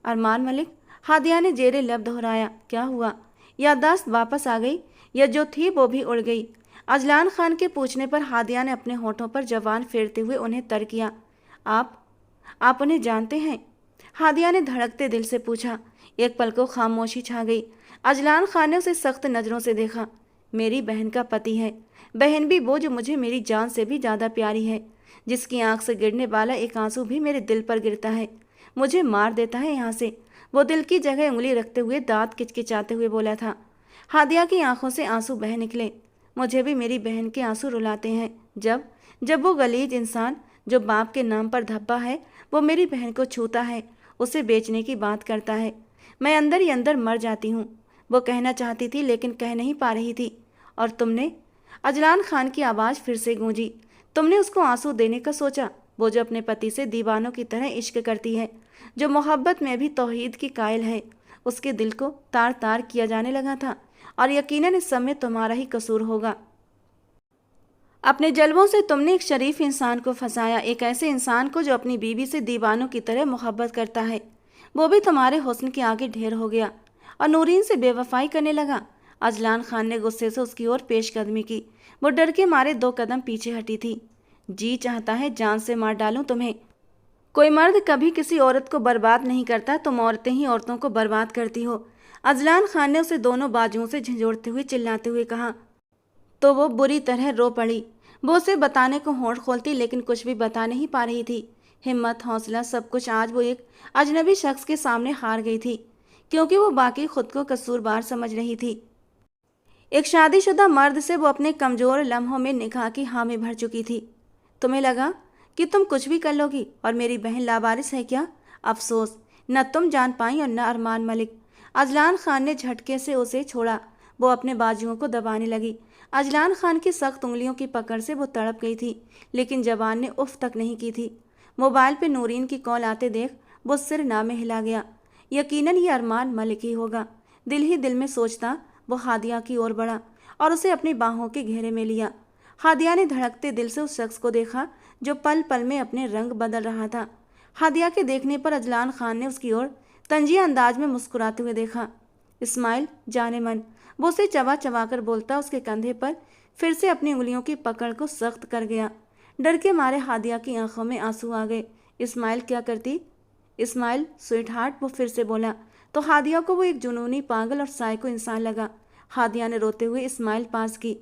अरमान मलिक? हादिया ने जेरे लब दोहराया। क्या हुआ? याददाश्त वापस आ गई, या जो थी वो भी उड़ गई? अजलान खान के पूछने पर हादिया ने अपने होठों पर जबान फेरते हुए उन्हें तर किया। आप उन्हें जानते हैं? हादिया ने धड़कते दिल से पूछा। एक पल को खामोशी छा गई। अजलान खान ने उसे सख्त नज़रों से देखा। मेरी बहन का पति है, बहन भी वो जो मुझे मेरी जान से भी ज़्यादा प्यारी है, जिसकी आंख से गिरने वाला एक आंसू भी मेरे दिल पर गिरता है, मुझे मार देता है यहाँ से। वो दिल की जगह उंगली रखते हुए दांत किचकिचाते हुए बोला था। हादिया की आंखों से आंसू बह निकले। मुझे भी मेरी बहन के आंसू रुलाते हैं, जब वो गलीज इंसान जो बाप के नाम पर धब्बा है, वो मेरी बहन को छूता है, उसे बेचने की बात करता है। मैं अंदर ही अंदर मर जाती हूँ। वो कहना चाहती थी लेकिन कह नहीं पा रही थी। और तुमने? अजलान खान की आवाज़ फिर से गूंजी। तुमने उसको आंसू देने का सोचा? वो जो अपने पति से दीवानों की तरह इश्क करती है, जो मोहब्बत में भी तौहीद की कायल है, उसके दिल को तार तार किया जाने लगा था। और यकीनन इस समय तुम्हारा ही कसूर होगा। अपने जलवों से तुमने एक शरीफ इंसान को फंसाया, एक ऐसे इंसान को जो अपनी बीवी से दीवानों की तरह मोहब्बत करता है। वो भी तुम्हारे हुस्न के आगे ढेर हो गया और नूरीन से बेवफाई करने लगा। अजलान खान ने गुस्से से उसकी ओर पेशकदमी की। वो डर के मारे 2 कदम पीछे हटी थी। जी चाहता है जान से मार डालूं तुम्हें। कोई मर्द कभी किसी औरत को बर्बाद नहीं करता, तुम औरतें ही औरतों को बर्बाद करती हो। अजलान खान ने उसे दोनों बाजुओं से झंझोड़ते हुए चिल्लाते हुए कहा। तो वो बुरी तरह रो पड़ी। वो उसे बताने को होंठ खोलती लेकिन कुछ भी बता नहीं पा रही थी। हिम्मत, हौसला, सब कुछ आज वो एक अजनबी शख्स के सामने हार गई थी, क्योंकि वो बाकी खुद को कसूरवार समझ रही थी। एक शादीशुदा मर्द से वो अपने कमज़ोर लम्हों में निकाह की हामी भर चुकी थी। तुम्हें लगा कि तुम कुछ भी कर लोगी और मेरी बहन लावारिस है क्या? अफसोस, न तुम जान पाई और न अरमान मलिक। अजलान खान ने झटके से उसे छोड़ा। वो अपने बाजुओं को दबाने लगी। अजलान खान की सख्त उंगलियों की पकड़ से वो तड़प गई थी, लेकिन जबान ने उफ तक नहीं की थी। मोबाइल पे नूरीन की कॉल आते देख वो सिर नामे हिला गया। यकीनन ये अरमान मलिक ही होगा। दिल ही दिल में सोचता वो हादिया की ओर बढ़ा और उसे अपनी बाहों के घेरे में लिया। हादिया ने धड़कते दिल से उस शख्स को देखा जो पल पल में अपने रंग बदल रहा था। हादिया के देखने पर अजलान खान ने उसकी ओर तंजिया अंदाज में मुस्कुराते हुए देखा। इस्माइल, जाने मन, वो उसे चबा चबा कर बोलता उसके कंधे पर फिर से अपनी उंगलियों की पकड़ को सख्त कर गया। डर के मारे हादिया की आंखों में आंसू आ गए। इस्माइल क्या करती? इस्माइल स्वीट हार्ट, वो फिर से बोला तो हादिया को वो एक जुनूनी पागल और साइको इंसान लगा। हादिया ने रोते हुए इस्माइल पास की।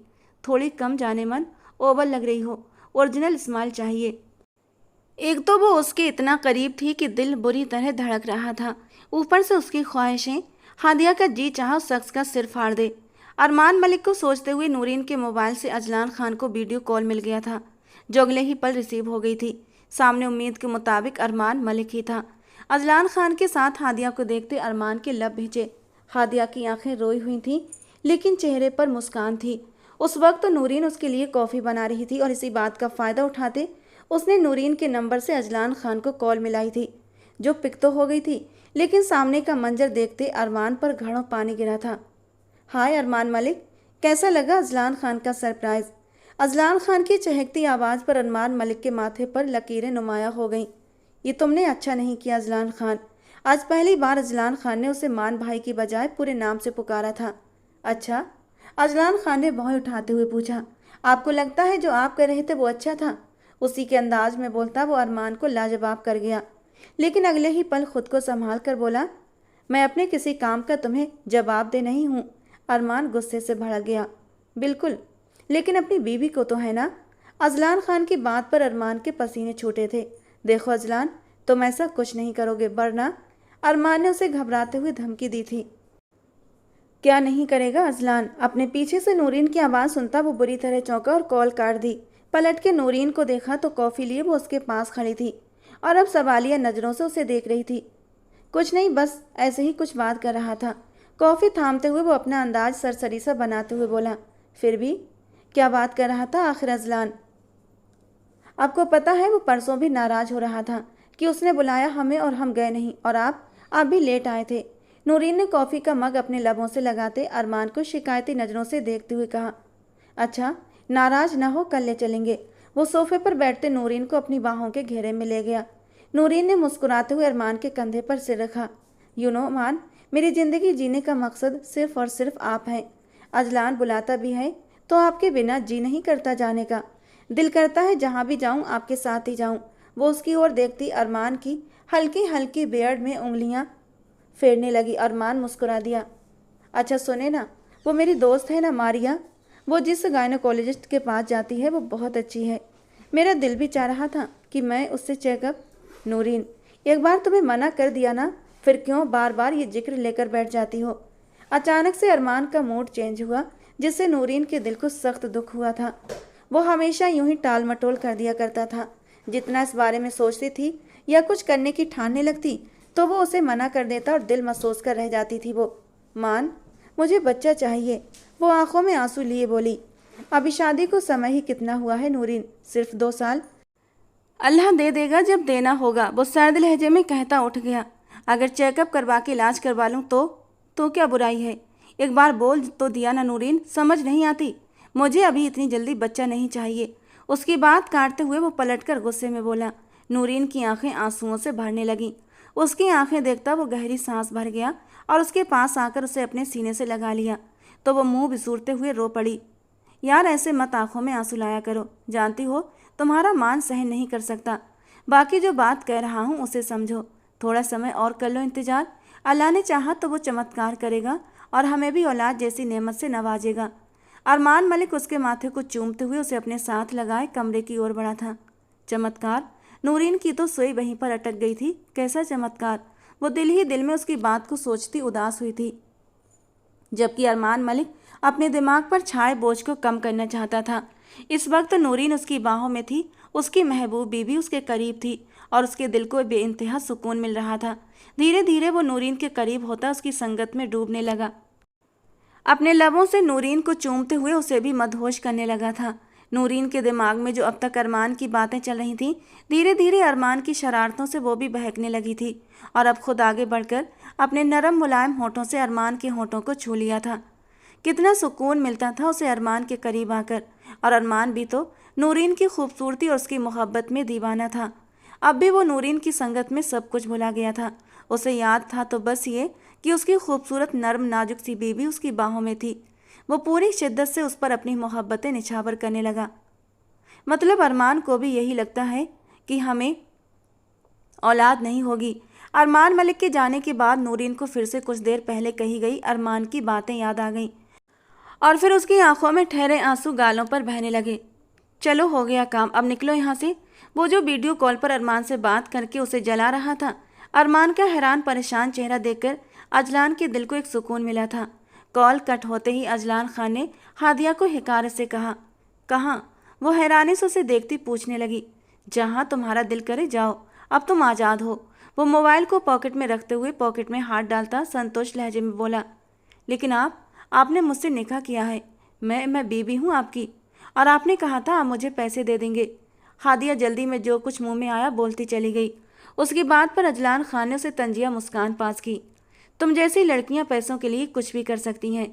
थोड़ी कम जाने मन, ओवल लग रही हो, ओरिजिनल इस्माइल चाहिए। एक तो वो उसके इतना करीब थी कि दिल बुरी तरह धड़क रहा था, ऊपर से उसकी ख्वाहिशें। हादिया का जी चाहा उस शख्स का सिर फाड़ दे। अरमान मलिक को सोचते हुए नूरीन के मोबाइल से अजलान खान को वीडियो कॉल मिल गया था, जो अगले ही पल रिसीव हो गई थी। सामने उम्मीद के मुताबिक अरमान मलिक ही था। अजलान खान के साथ हादिया को देखते अरमान के लब भिजे। हादिया की आंखें रोई हुई थीं, लेकिन चेहरे पर मुस्कान थी। उस वक्त तो नूरीन उसके लिए कॉफ़ी बना रही थी और इसी बात का फ़ायदा उठाते उसने नूरीन के नंबर से अजलान खान को कॉल मिलाई थी, जो पिक तो हो गई थी, लेकिन सामने का मंजर देखते अरमान पर घड़ों पानी गिरा था। हाय अरमान मलिक, कैसा लगा अजलान खान का सरप्राइज़? अजलान खान की चहकती आवाज़ पर अरमान मलिक के माथे पर लकीरें नुमाया हो गईं। ये तुमने अच्छा नहीं किया अजलान खान। आज पहली बार अजलान खान ने उसे मान भाई की बजाय पूरे नाम से पुकारा था। अच्छा? अजलान खान ने भौं उठाते हुए पूछा। आपको लगता है जो आप कर रहे थे वो अच्छा था? उसी के अंदाज में बोलता वो अरमान को लाजवाब कर गया, लेकिन अगले ही पल खुद को संभाल कर बोला, मैं अपने किसी काम का तुम्हें जवाब दे नहीं हूँ। अरमान गुस्से से भड़क गया। बिल्कुल, लेकिन अपनी बीवी को तो है ना। अजलान खान की बात पर अरमान के पसीने छूटे थे। देखो अजलान, तुम ऐसा कुछ नहीं करोगे वरना। अरमान ने उसे घबराते हुए धमकी दी थी। क्या नहीं करेगा अजलान? अपने पीछे से नूरीन की आवाज़ सुनता वो बुरी तरह चौंका और कॉल काट दी। पलट के नूरीन को देखा तो कॉफ़ी लिए वो उसके पास खड़ी थी और अब सवालिया नज़रों से उसे देख रही थी। कुछ नहीं, बस ऐसे ही कुछ बात कर रहा था। कॉफ़ी थामते हुए वो अपना अंदाज सरसरी सा बनाते हुए बोला। फिर भी क्या बात कर रहा था आखिर अजलान? आपको पता है वो परसों भी नाराज़ हो रहा था कि उसने बुलाया हमें और हम गए नहीं, और आप भी लेट आए थे। नूरीन ने कॉफ़ी का मग अपने लबों से लगाते अरमान को शिकायती नज़रों से देखते हुए कहा। अच्छा, नाराज़ ना हो, कल ले चलेंगे। वो सोफे पर बैठते नूरीन को अपनी बाहों के घेरे में ले गया। नूरीन ने मुस्कुराते हुए अरमान के कंधे पर सिर रखा। यू नो मान, मेरी ज़िंदगी जीने का मकसद सिर्फ़ और सिर्फ आप हैं। अजलान बुलाता भी है तो आपके बिना जी नहीं करता जाने का। दिल करता है जहाँ भी जाऊँ आपके साथ ही जाऊँ। वो उसकी ओर देखती अरमान की हल्की हल्की बियर्ड में उंगलियाँ फेरने लगी। अरमान मुस्कुरा दिया। अच्छा सुने ना, वो मेरी दोस्त है ना मारिया, वो जिस गायनोकोलॉजिस्ट के पास जाती है वो बहुत अच्छी है। मेरा दिल भी चाह रहा था कि मैं उससे चेकअप। नूरीन, एक बार तुम्हें मना कर दिया ना, फिर क्यों बार बार ये जिक्र लेकर बैठ जाती हो? अचानक से अरमान का मूड चेंज हुआ, जिससे नूरीन के दिल को सख्त दुख हुआ था। वो हमेशा यूं ही टाल मटोल कर दिया करता था। जितना इस बारे में सोचती थी या कुछ करने की ठानने लगती तो वो उसे मना कर देता और दिल महसूस कर रह जाती थी वो। मान, मुझे बच्चा चाहिए, वो आंखों में आंसू लिए बोली। अभी शादी को समय ही कितना हुआ है नूरीन? सिर्फ 2 साल। अल्लाह दे देगा जब देना होगा, वो सर्द लहजे में कहता उठ गया। अगर चेकअप करवा के इलाज करवा लूँ तो क्या बुराई है? एक बार बोल तो दिया ना नूरीन, समझ नहीं आती? मुझे अभी इतनी जल्दी बच्चा नहीं चाहिए। उसकी बात काटते हुए वो पलटकर गुस्से में बोला। नूरीन की आंखें आंसुओं से भरने लगीं। उसकी आंखें देखता वो गहरी सांस भर गया और उसके पास आकर उसे अपने सीने से लगा लिया तो वो मुंह बिसूरते हुए रो पड़ी। यार ऐसे मत आंखों में आंसू लाया करो, जानती हो तुम्हारा मान सहन नहीं कर सकता। बाकी जो बात कह रहा हूँ उसे समझो। थोड़ा समय और कर लो इंतजार। अल्लाह ने चाहा तो वो चमत्कार करेगा और हमें भी औलाद जैसी नेमत से नवाजेगा। अरमान मलिक उसके माथे को चूमते हुए उसे अपने साथ लगाए कमरे की ओर बढ़ा था। चमत्कार? नूरीन की तो सोई वहीं पर अटक गई थी। कैसा चमत्कार? वो दिल ही दिल में उसकी बात को सोचती उदास हुई थी, जबकि अरमान मलिक अपने दिमाग पर छाए बोझ को कम करना चाहता था। इस वक्त नूरीन उसकी बाहों में थी, उसकी महबूब बीबी उसके करीब थी और उसके दिल को बेइंतहा सुकून मिल रहा था। धीरे धीरे वो नूरीन के करीब होता उसकी संगत में डूबने लगा। अपने लबों से नूरीन को चूमते हुए उसे भी मदहोश करने लगा था। नूरीन के दिमाग में जो अब तक अरमान की बातें चल रही थीं, धीरे धीरे अरमान की शरारतों से वो भी बहकने लगी थी और अब खुद आगे बढ़कर अपने नरम मुलायम होठों से अरमान के होठों को छू लिया था। कितना सुकून मिलता था उसे अरमान के करीब आकर, और अरमान भी तो नूरीन की खूबसूरती और उसकी मोहब्बत में दीवाना था। अब भी वो नूरीन की संगत में सब कुछ भुला गया था। उसे याद था तो बस ये कि उसकी खूबसूरत नर्म नाजुक सी बेबी उसकी बाहों में थी। वो पूरी शिद्दत से उस पर अपनी मोहब्बतें निछावर करने लगा। मतलब अरमान को भी यही लगता है कि हमें औलाद नहीं होगी। अरमान मलिक के जाने के बाद नूरीन को फिर से कुछ देर पहले कही गई अरमान की बातें याद आ गईं और फिर उसकी आंखों में ठहरे आंसू गालों पर बहने लगे। चलो हो गया काम, अब निकलो यहाँ से। वो जो वीडियो कॉल पर अरमान से बात करके उसे जला रहा था, अरमान का हैरान परेशान चेहरा देखकर अजलान के दिल को एक सुकून मिला था। कॉल कट होते ही अजलान खान ने हादिया को हिकारत से कहा, कहाँ? वो हैरानी से उसे देखती पूछने लगी। जहाँ तुम्हारा दिल करे जाओ, अब तुम आज़ाद हो। वो मोबाइल को पॉकेट में रखते हुए पॉकेट में हाथ डालता संतोष लहजे में बोला, लेकिन आपने मुझसे निकाह किया है। मैं बीबी हूँ आपकी, और आपने कहा था आप मुझे पैसे दे देंगे। हादिया जल्दी में जो कुछ मुंह में आया बोलती चली गई। उसकी बात पर अजलान खान ने उसे तंजिया मुस्कान पास की। तुम जैसी लड़कियां पैसों के लिए कुछ भी कर सकती हैं।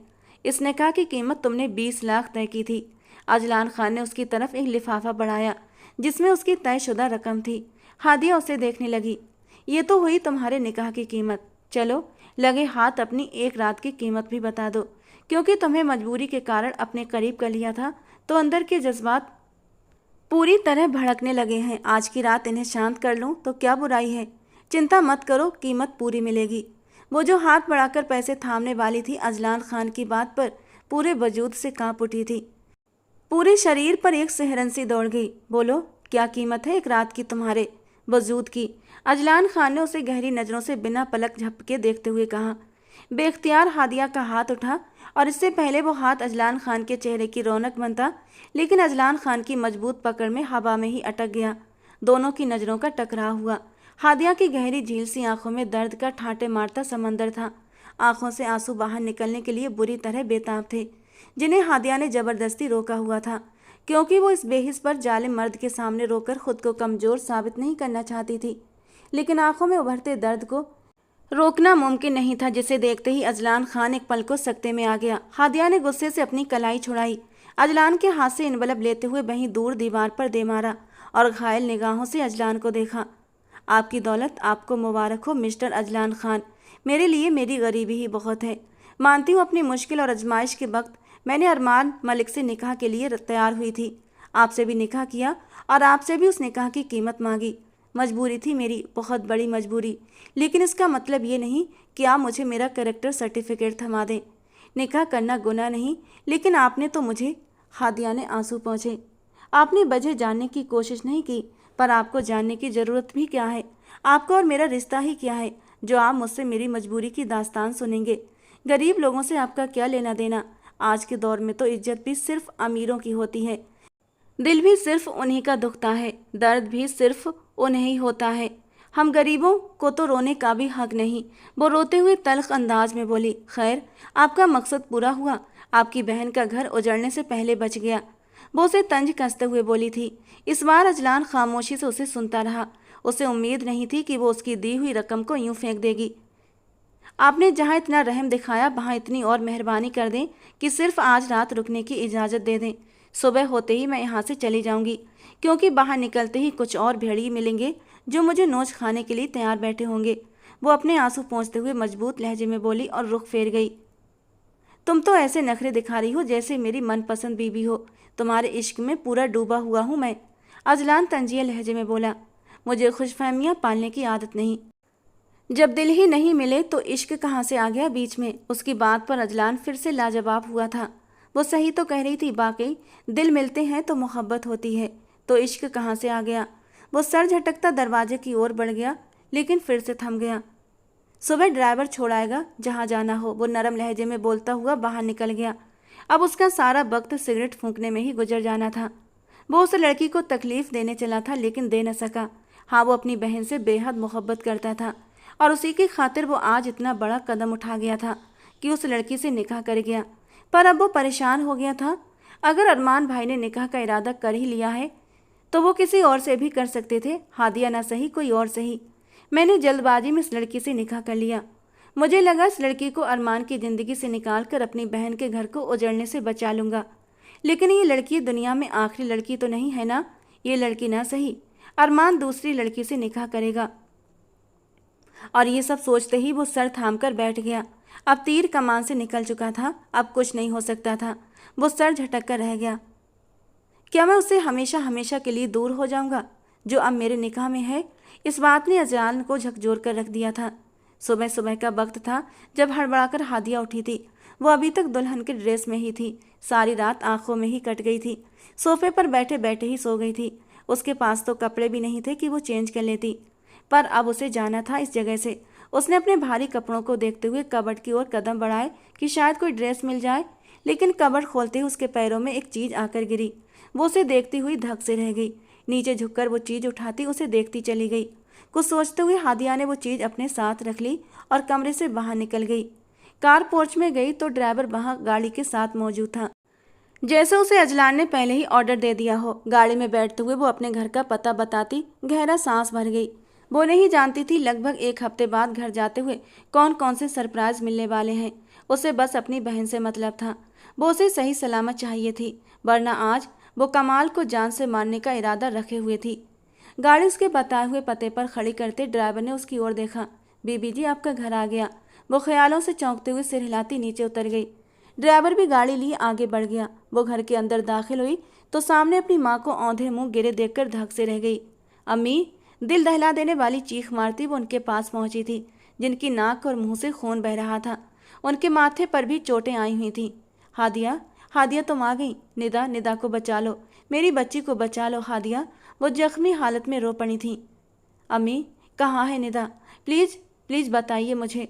इस निकाह की कीमत तुमने 20 लाख तय की थी। अजलान खान ने उसकी तरफ एक लिफाफा बढ़ाया जिसमें उसकी तयशुदा रकम थी। हादिया उसे देखने लगी। ये तो हुई तुम्हारे निकाह की कीमत। चलो लगे हाथ अपनी एक रात की कीमत भी बता दो, क्योंकि तुम्हें मजबूरी के कारण अपने करीब कर लिया था तो अंदर के जज्बात पूरी तरह भड़कने लगे हैं। आज की रात इन्हें शांत कर लूं तो क्या बुराई है? चिंता मत करो, कीमत पूरी मिलेगी। वो जो हाथ बढ़ाकर पैसे थामने वाली थी अजलान खान की बात पर पूरे वजूद से कांप उठी थी। पूरे शरीर पर एक सिहरन सी दौड़ गई। बोलो क्या कीमत है एक रात की तुम्हारे वजूद की? अजलान खान ने उसे गहरी नजरों से बिना पलक झपके देखते हुए कहा। बेख्तियार हादिया का हाथ उठा और इससे पहले वो हाथ अजलान खान के चेहरे की रौनक बनता, लेकिन अजलान खान की मजबूत पकड़ में हवा में ही अटक गया। दोनों की नज़रों का टकराव हुआ। हादिया की गहरी झील सी आंखों में दर्द का ठाटे मारता समंदर था। आंखों से आंसू बाहर निकलने के लिए बुरी तरह बेताब थे, जिन्हें हादिया ने जबरदस्ती रोका हुआ था, क्योंकि वो इस बेहिस पर जालिम मर्द के सामने रोकर खुद को कमज़ोर साबित नहीं करना चाहती थी। लेकिन आंखों में उभरते दर्द को रोकना मुमकिन नहीं था, जिसे देखते ही अजलान खान एक पल को सकते में आ गया। हादिया ने गुस्से से अपनी कलाई छुड़ाई, अजलान के हाथ से इनवलप लेते हुए वहीं दूर दीवार पर दे मारा और घायल निगाहों से अजलान को देखा। आपकी दौलत आपको मुबारक हो मिस्टर अजलान खान। मेरे लिए मेरी गरीबी ही बहुत है। मानती हूँ अपनी मुश्किल और आजमाइश के वक्त मैंने अरमान मलिक से निकाह के लिए तैयार हुई थी। आपसे भी निकाह किया और आपसे भी उस निकाह की कीमत मांगी। मजबूरी थी मेरी, बहुत बड़ी मजबूरी। लेकिन इसका मतलब ये नहीं कि आप मुझे मेरा कैरेक्टर सर्टिफिकेट थमा दें। निकाह करना गुनाह नहीं, लेकिन आपने तो मुझे, हादिया ने आंसू पहुँचे, आपने वजह जानने की कोशिश नहीं की। पर आपको जानने की ज़रूरत भी क्या है? आपका और मेरा रिश्ता ही क्या है जो आप मुझसे मेरी मजबूरी की दास्तान सुनेंगे? गरीब लोगों से आपका क्या लेना देना? आज के दौर में तो इज्जत भी सिर्फ अमीरों की होती है, दिल भी सिर्फ उन्हीं का दुखता है, दर्द भी सिर्फ उन्हें ही होता है। हम गरीबों को तो रोने का भी हक नहीं। वो रोते हुए तल्ख अंदाज में बोली, खैर आपका मकसद पूरा हुआ। आपकी बहन का घर उजड़ने से पहले बच गया। वो उसे तंज कसते हुए बोली थी। इस बार अजलान खामोशी से उसे सुनता रहा। उसे उम्मीद नहीं थी कि वो उसकी दी हुई रकम को यूं फेंक देगी। आपने जहां इतना रहम दिखाया वहां इतनी और मेहरबानी कर दें कि सिर्फ आज रात रुकने की इजाज़त दे दें। सुबह होते ही मैं यहाँ से चली जाऊंगी, क्योंकि बाहर निकलते ही कुछ और भेड़िए मिलेंगे जो मुझे नोच खाने के लिए तैयार बैठे होंगे। वो अपने आंसू पोंछते हुए मजबूत लहजे में बोली और रुख फेर गई। तुम तो ऐसे नखरे दिखा रही हो जैसे मेरी मनपसंद बीबी हो। तुम्हारे इश्क में पूरा डूबा हुआ हूँ मैं। अजलान तंजिया लहजे में बोला। मुझे खुशफहमियाँ पालने की आदत नहीं। जब दिल ही नहीं मिले तो इश्क कहाँ से आ गया बीच में। उसकी बात पर अजलान फिर से लाजवाब हुआ था। वो सही तो कह रही थी, वाकई दिल मिलते हैं तो मोहब्बत होती है, तो इश्क कहाँ से आ गया। वो सर झटकता दरवाजे की ओर बढ़ गया, लेकिन फिर से थम गया। सुबह ड्राइवर छोड़ाएगा जहाँ जाना हो, वो नरम लहजे में बोलता हुआ बाहर निकल गया। अब उसका सारा वक्त सिगरेट फूंकने में ही गुजर जाना था। वो उस लड़की को तकलीफ देने चला था, लेकिन दे न सका। हाँ, वो अपनी बहन से बेहद मोहब्बत करता था और उसी की खातिर वो आज इतना बड़ा कदम उठा गया था कि उस लड़की से निकाह कर गया। पर अब वो परेशान हो गया था। अगर अरमान भाई ने निकाह का इरादा कर ही लिया है तो वो किसी और से भी कर सकते थे, हादिया ना सही कोई और सही। मैंने जल्दबाजी में इस लड़की से निकाह कर लिया। मुझे लगा इस लड़की को अरमान की ज़िंदगी से निकाल कर अपनी बहन के घर को उजड़ने से बचा लूँगा, लेकिन ये लड़की दुनिया में आखिरी लड़की तो नहीं है ना। ये लड़की ना सही, अरमान दूसरी लड़की से निकाह करेगा। और ये सब सोचते ही वो सर थाम कर बैठ गया। अब तीर कमान से निकल चुका था, अब कुछ नहीं हो सकता था। वो सर झटक कर रह गया। क्या मैं उससे हमेशा हमेशा के लिए दूर हो जाऊंगा जो अब मेरे निकाह में है। इस बात ने अजलान को झकझोर कर रख दिया था। सुबह सुबह का वक्त था जब हड़बड़ाकर हादिया उठी थी। वो अभी तक दुल्हन के ड्रेस में ही थी। सारी रात आंखों में ही कट गई थी। सोफे पर बैठे बैठे ही सो गई थी। उसके पास तो कपड़े भी नहीं थे कि वो चेंज कर लेती, पर अब उसे जाना था इस जगह से। उसने अपने भारी कपड़ों को देखते हुए कबर्ड की ओर कदम बढ़ाए कि शायद कोई ड्रेस मिल जाए, लेकिन कबर्ड खोलते ही उसके पैरों में एक चीज़ आकर गिरी। वो उसे देखती हुई धक से रह गई। नीचे झुककर वो चीज़ उठाती उसे देखती चली गई। कुछ सोचते हुए हादिया ने वो चीज़ अपने साथ रख ली और कमरे से बाहर निकल गई। कार पोर्च में गई तो ड्राइवर वहाँ गाड़ी के साथ मौजूद था, जैसे उसे अजलान ने पहले ही ऑर्डर दे दिया हो। गाड़ी में बैठते हुए वो अपने घर का पता बताती गहरा सांस भर गई। वो नहीं जानती थी लगभग एक हफ्ते बाद घर जाते हुए कौन कौन से सरप्राइज मिलने वाले हैं। उसे बस अपनी बहन से मतलब था। वो उसे सही सलामत चाहिए थी, वरना आज वो कमाल को जान से मारने का इरादा रखे हुए थी। गाड़ी उसके बताए हुए पते पर खड़ी करते ड्राइवर ने उसकी ओर देखा। बीबी जी, आपका घर आ गया। वो ख्यालों से चौंकते हुए सिर हिलाती नीचे उतर गई। ड्राइवर भी गाड़ी लिए आगे बढ़ गया। वो घर के अंदर दाखिल हुई तो सामने अपनी माँ को औंधे मुंह गिरे देखकर धक से रह गई। अम्मी, दिल दहला देने वाली चीख मारती वो उनके पास पहुंची थी, जिनकी नाक और मुंह से खून बह रहा था। उनके माथे पर भी चोटें आई हुई थीं। हादिया, हादिया तुम आ गई। निदा, निदा को बचा लो, मेरी बच्ची को बचा लो। हादिया वो जख्मी हालत में रो पड़ी थी। अम्मी, कहाँ है निदा? प्लीज़ प्लीज़ बताइए मुझे।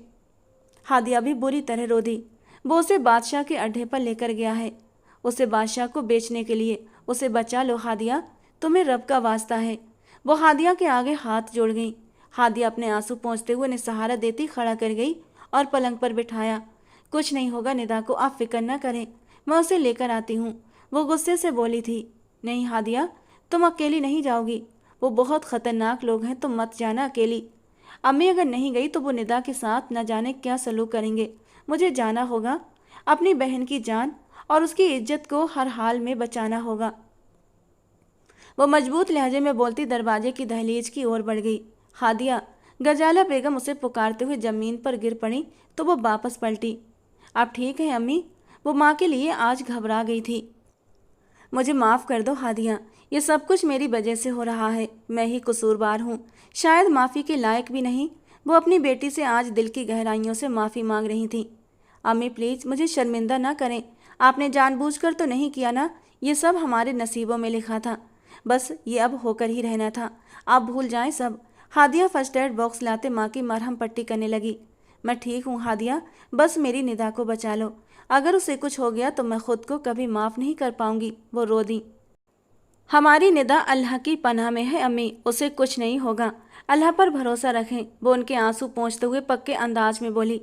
हादिया भी बुरी तरह रो दी। वो उसे बादशाह के अड्डे पर लेकर गया है, उसे बादशाह को बेचने के लिए। उसे बचा लो हादिया, तुम्हें रब का वास्ता है। वो हादिया के आगे हाथ जोड़ गई। हादिया अपने आंसू पोंछते हुए उन्हें सहारा देती खड़ा कर गई और पलंग पर बिठाया। कुछ नहीं होगा निदा को, आप फिक्र न करें, मैं उसे लेकर आती हूँ। वो गुस्से से बोली थी। नहीं हादिया, तुम अकेली नहीं जाओगी, वो बहुत ख़तरनाक लोग हैं, तुम मत जाना अकेली। अम्मी अगर नहीं गई तो वो निदा के साथ न जाने क्या सलूक करेंगे। मुझे जाना होगा, अपनी बहन की जान और उसकी इज्जत को हर हाल में बचाना होगा। वो मजबूत लहजे में बोलती दरवाजे की दहलीज की ओर बढ़ गई। हादिया, गजाला बेगम उसे पुकारते हुए जमीन पर गिर पड़ी तो वो वापस पलटी। आप ठीक हैं अम्मी? वो माँ के लिए आज घबरा गई थी। मुझे माफ़ कर दो हादिया, ये सब कुछ मेरी वजह से हो रहा है, मैं ही कसूरवार हूँ, शायद माफ़ी के लायक भी नहीं। वो अपनी बेटी से आज दिल की गहराइयों से माफ़ी मांग रही थी। अम्मी प्लीज़ मुझे शर्मिंदा ना करें, आपने जानबूझकर तो नहीं किया ना, ये सब हमारे नसीबों में लिखा था, बस ये अब होकर ही रहना था, आप भूल जाएं सब। हादिया फर्स्ट एड बॉक्स लाते माँ की मरहम पट्टी करने लगी। मैं ठीक हूँ हादिया, बस मेरी निदा को बचा लो, अगर उसे कुछ हो गया तो मैं खुद को कभी माफ़ नहीं कर पाऊंगी। वो रो दी। हमारी निदा अल्लाह की पनाह में है अम्मी, उसे कुछ नहीं होगा, अल्लाह पर भरोसा रखें। वो उनके आंसू पोंछते हुए पक्के अंदाज में बोली।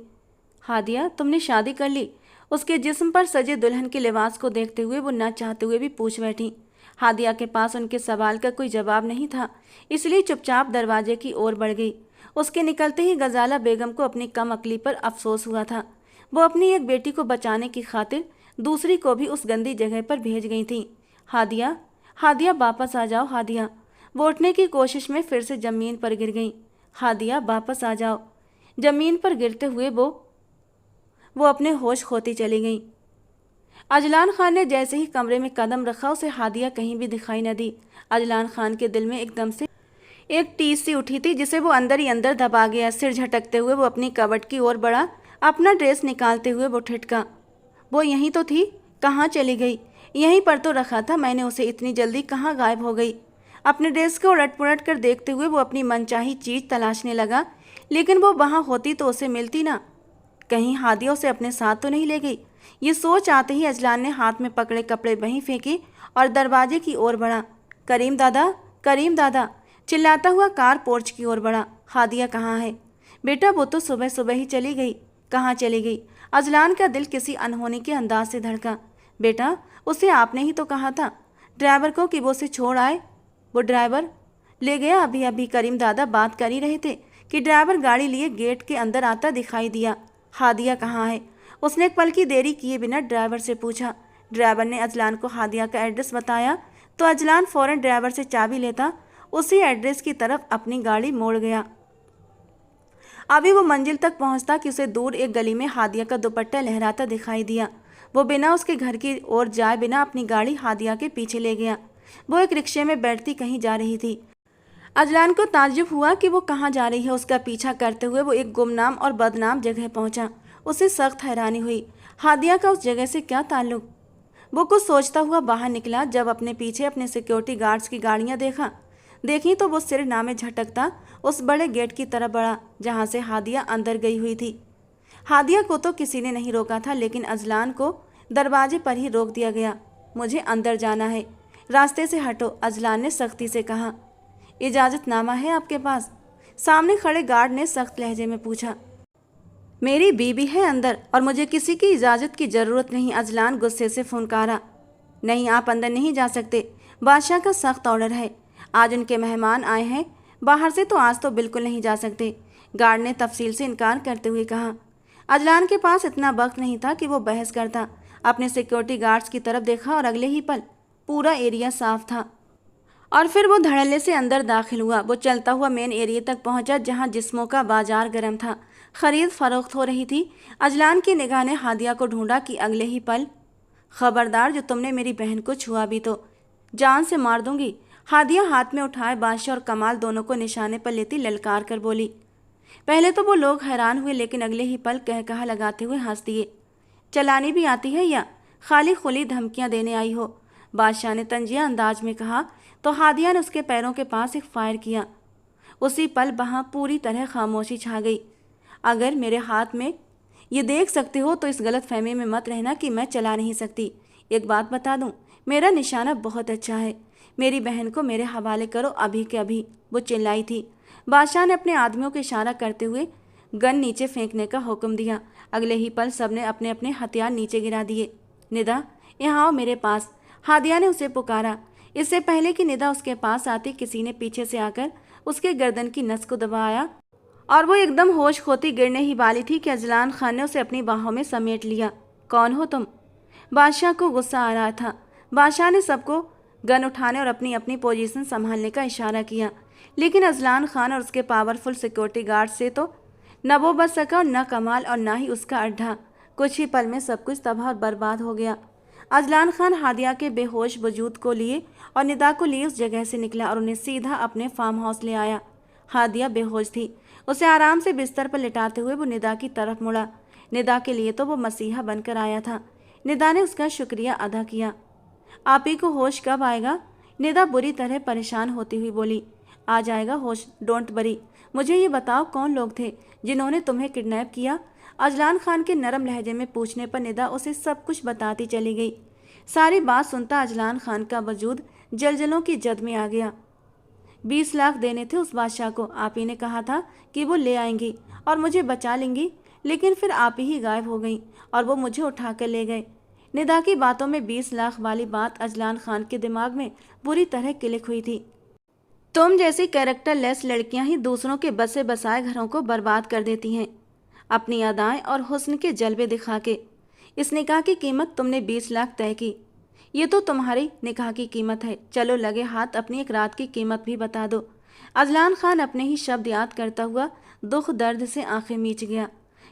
हादिया, तुमने शादी कर ली? उसके जिस्म पर सजे दुल्हन के लिबास को देखते हुए वो ना चाहते हुए भी पूछ बैठी। हादिया के पास उनके सवाल का कोई जवाब नहीं था, इसलिए चुपचाप दरवाजे की ओर बढ़ गई। उसके निकलते ही गजाला बेगम को अपनी कम अकली पर अफसोस हुआ था। वो अपनी एक बेटी को बचाने की खातिर दूसरी को भी उस गंदी जगह पर भेज गई थी। हादिया, हादिया वापस आ जाओ हादिया। वो उठने की कोशिश में फिर से जमीन पर गिर गई। हादिया वापस आ जाओ। जमीन पर गिरते हुए वो अपने होश खोती चली गई। अजलान खान ने जैसे ही कमरे में कदम रखा उसे हादिया कहीं भी दिखाई न दी। अजलान खान के दिल में एकदम से एक टीस सी उठी थी जिसे वो अंदर ही अंदर दबा गया। सिर झटकते हुए वो अपनी कबट की ओर बढ़ा। अपना ड्रेस निकालते हुए वो ठिठका, वो यहीं तो थी, कहाँ चली गई? यहीं पर तो रखा था मैंने उसे, इतनी जल्दी कहाँ गायब हो गई? अपने ड्रेस को उलट पुलट कर देखते हुए वो अपनी मनचाही चीज तलाशने लगा, लेकिन वो वहाँ होती तो उसे मिलती ना। कहीं हादिया उसे अपने साथ तो नहीं ले गई? ये सोच आते ही अजलान ने हाथ में पकड़े कपड़े वहीं फेंके और दरवाजे की ओर बढ़ा। करीम दादा, करीम दादा, चिल्लाता हुआ कार पोर्च की ओर बढ़ा। हादिया कहाँ है? बेटा वो तो सुबह सुबह ही चली गई। कहाँ चली गई? अजलान का दिल किसी अनहोनी के अंदाज से धड़का। बेटा, उसे आपने ही तो कहा था ड्राइवर को कि वो उसे छोड़ आए। वो ड्राइवर ले गया अभी अभी। करीम दादा बात कर ही रहे थे कि ड्राइवर गाड़ी लिए गेट के अंदर आता दिखाई दिया। हादिया कहाँ है? उसने एक पल की देरी किए बिना ड्राइवर से पूछा। ड्राइवर ने अजलान को हादिया का एड्रेस बताया तो अजलान फौरन ड्राइवर से चाबी लेता उसी एड्रेस की तरफ अपनी गाड़ी मोड़ गया। अभी वो मंजिल तक पहुंचता कि उसे दूर एक गली में हादिया का दुपट्टा लहराता दिखाई दिया। वो बिना उसके घर की ओर जाए बिना अपनी गाड़ी हादिया के पीछे ले गया। वो एक रिक्शे में बैठती कहीं जा रही थी। अजलान को ताज्जुब हुआ कि वो कहाँ जा रही है। उसका पीछा करते हुए वो एक गुमनाम और बदनाम जगह पहुंचा। उसे सख्त हैरानी हुई, हादिया का उस जगह से क्या ताल्लुक? वो कुछ सोचता हुआ बाहर निकला। जब अपने पीछे अपने सिक्योरिटी गार्ड्स की गाड़ियां देखी तो वो सिर नामे झटकता उस बड़े गेट की तरफ बढ़ा जहां से हादिया अंदर गई हुई थी। हादिया को तो किसी ने नहीं रोका था, लेकिन अजलान को दरवाजे पर ही रोक दिया गया। मुझे अंदर जाना है, रास्ते से हटो, अजलान ने सख्ती से कहा। इजाज़तनामा है आपके पास? सामने खड़े गार्ड ने सख्त लहजे में पूछा। मेरी बीबी है अंदर और मुझे किसी की इजाज़त की ज़रूरत नहीं, अजलान गुस्से से फुनकारा। नहीं, आप अंदर नहीं जा सकते, बादशाह का सख्त ऑर्डर है। आज उनके मेहमान आए हैं बाहर से, तो आज तो बिल्कुल नहीं जा सकते, गार्ड ने तफसील से इनकार करते हुए कहा। अजलान के पास इतना वक्त नहीं था कि वो बहस करता। अपने सिक्योरिटी गार्ड्स की तरफ देखा और अगले ही पल पूरा एरिया साफ था और फिर वो धड़ल्ले से अंदर दाखिल हुआ। वो चलता हुआ मेन एरिया तक पहुंचा जहां जिस्मों का बाजार गर्म था, खरीद फरोख्त हो रही थी। अजलान की निगाह ने हादिया को ढूंढा कि अगले ही पल, खबरदार जो तुमने मेरी बहन को छुआ भी तो जान से मार दूंगी। हादिया हाथ में उठाए बादशाह और कमाल दोनों को निशाने पर लेती ललकार कर बोली। पहले तो वो लोग हैरान हुए, लेकिन अगले ही पल कहकहा लगाते हुए हंस दिए। चलानी भी आती है या खाली खुली धमकियां देने आई हो? बादशाह ने तंजिया अंदाज में कहा तो हादिया ने उसके पैरों के पास एक फायर किया। उसी पल वहाँ पूरी तरह खामोशी छा गई। अगर मेरे हाथ में ये देख सकते हो तो इस गलत फहमी में मत रहना कि मैं चला नहीं सकती। एक बात बता दूं, मेरा निशाना बहुत अच्छा है, मेरी बहन को मेरे हवाले करो अभी के अभी, वो चिल्लाई थी। बादशाह ने अपने आदमियों को इशारा करते हुए गन नीचे फेंकने का हुक्म दिया। अगले ही पल सबने अपने अपने हथियार नीचे गिरा दिए। निदा, यहाँ आओ मेरे पास, हादिया ने उसे पुकारा। इससे पहले कि निदा उसके पास आती, किसी ने पीछे से आकर उसके गर्दन की नस को दबाया और वो एकदम होश खोती गिरने ही वाली थी कि अजलान खान ने उसे अपनी बाहों में समेट लिया। कौन हो तुम? बादशाह को गुस्सा आ रहा था। बादशाह ने सबको गन उठाने और अपनी अपनी पोजीशन संभालने का इशारा किया, लेकिन अजलान खान और उसके पावरफुल सिक्योरिटी गार्ड से तो न वो बच सका और न कमाल और न ही उसका अड्ढा। कुछ ही पल में सब कुछ तबाह और बर्बाद हो गया। अजलान खान हादिया के बेहोश वजूद को लिए और निदा को लिए उस जगह से निकला और उन्हें सीधा अपने फार्म हाउस ले आया। हादिया बेहोश थी। उसे आराम से बिस्तर पर लिटाते हुए वो निदा की तरफ मुड़ा। निदा के लिए तो वो मसीहा बनकर आया था। निदा ने उसका शुक्रिया अदा किया। आप ही को होश कब आएगा? निदा बुरी तरह परेशान होती हुई बोली। आ जाएगा होश, डोंट वरी। मुझे ये बताओ कौन लोग थे जिन्होंने तुम्हें किडनैप किया? अजलान खान के नरम लहजे में पूछने पर निदा उसे सब कुछ बताती चली गई। सारी बात सुनता अजलान खान का वजूद जलजलों की जद में आ गया। 20 लाख देने थे उस बादशाह को, आप ही ने कहा था कि वो ले आएंगी और मुझे बचा लेंगी, लेकिन फिर आप ही गायब हो गई और वो मुझे उठाकर ले गए। निदा की बातों में 20 लाख वाली बात अजलान खान के दिमाग में बुरी तरह क्लिक हुई थी। तुम जैसी कैरेक्टर लेस लड़कियां ही दूसरों के बसे बसाए घरों को बर्बाद कर देती हैं, अपनी अदाएं और हुस्न के जलवे दिखा के। इस निकाह की कीमत तुमने 20 लाख तय की। ये तो तुम्हारी निकाह की कीमत है। चलो लगे हाथ अपनी एक रात की कीमत भी बता दो। अजलान खान अपने ही शब्द याद करता हुआ दुख दर्द से आंखें मीच गया।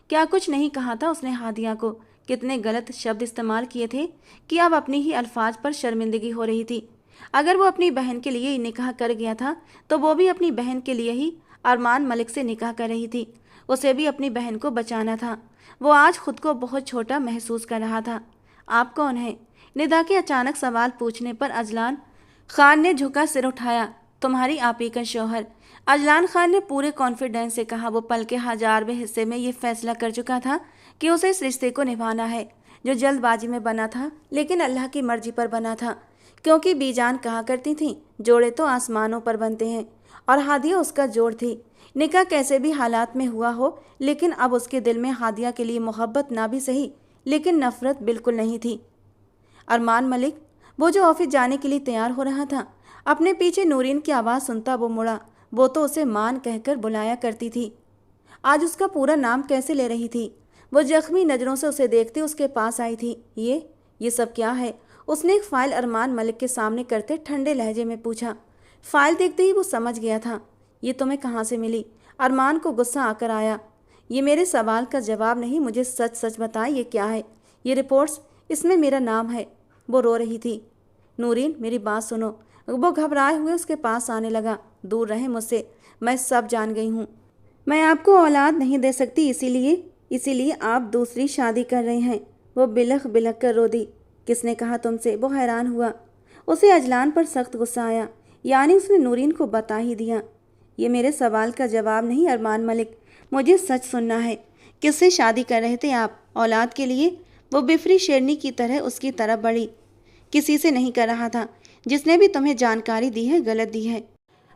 क्या कुछ नहीं कहा था उसने हादिया को, कितने गलत शब्द इस्तेमाल किए थे कि अब अपनी ही अल्फाज पर शर्मिंदगी हो रही थी। अगर वो अपनी बहन के लिए ही निकाह कर गया था तो वो भी अपनी बहन के लिए ही अरमान मलिक से निकाह कर रही थी। उसे भी अपनी बहन को बचाना था। वो आज खुद को बहुत छोटा महसूस कर रहा था। आप कौन हैं? निदा के अचानक सवाल पूछने पर अजलान खान ने झुका सिर उठाया। तुम्हारी आपी का शौहर। अजलान खान ने पूरे कॉन्फिडेंस से कहा। वो पल के 1000वें हिस्से में ये फैसला कर चुका था कि उसे इस रिश्ते को निभाना है जो जल्दबाजी में बना था, लेकिन अल्लाह की मर्जी पर बना था। क्योंकि बीजान कहा करती थी, जोड़े तो आसमानों पर बनते हैं, और हादिया उसका जोड़ थी। निकाह कैसे भी हालात में हुआ हो, लेकिन अब उसके दिल में हादिया के लिए मोहब्बत ना भी सही लेकिन नफरत बिल्कुल नहीं थी। अरमान मलिक, वो जो ऑफिस जाने के लिए तैयार हो रहा था, अपने पीछे नूरीन की आवाज़ सुनता वो मुड़ा। वो तो उसे मान कहकर बुलाया करती थी, आज उसका पूरा नाम कैसे ले रही थी। वो जख्मी नज़रों से उसे देखते उसके पास आई थी। ये सब क्या है? उसने एक फ़ाइल अरमान मलिक के सामने करते ठंडे लहजे में पूछा। फ़ाइल देखते ही वो समझ गया था। ये तुम्हें कहाँ से मिली? अरमान को गुस्सा आकर आया। ये मेरे सवाल का जवाब नहीं, मुझे सच सच बताएं, ये क्या है? ये रिपोर्ट्स, इसमें मेरा नाम है। वो रो रही थी। नूरीन, मेरी बात सुनो। वो घबराए हुए उसके पास आने लगा। दूर रहे मुझसे, मैं सब जान गई हूँ। मैं आपको औलाद नहीं दे सकती, इसीलिए आप दूसरी शादी कर रहे हैं। वो बिलख बिलख कर रो दी। किसने कहा तुमसे? वो हैरान हुआ। उसे अजलान पर सख्त गुस्सा आया, यानी उसने नूरीन को बता ही दिया। ये मेरे सवाल का जवाब नहीं अरमान मलिक, मुझे सच सुनना है। किससे शादी कर रहे थे आप? औलाद के लिए? वो बिफरी शेरनी की तरह उसकी तरफ बढ़ी। किसी से नहीं कर रहा था। जिसने भी तुम्हें जानकारी दी है गलत दी है।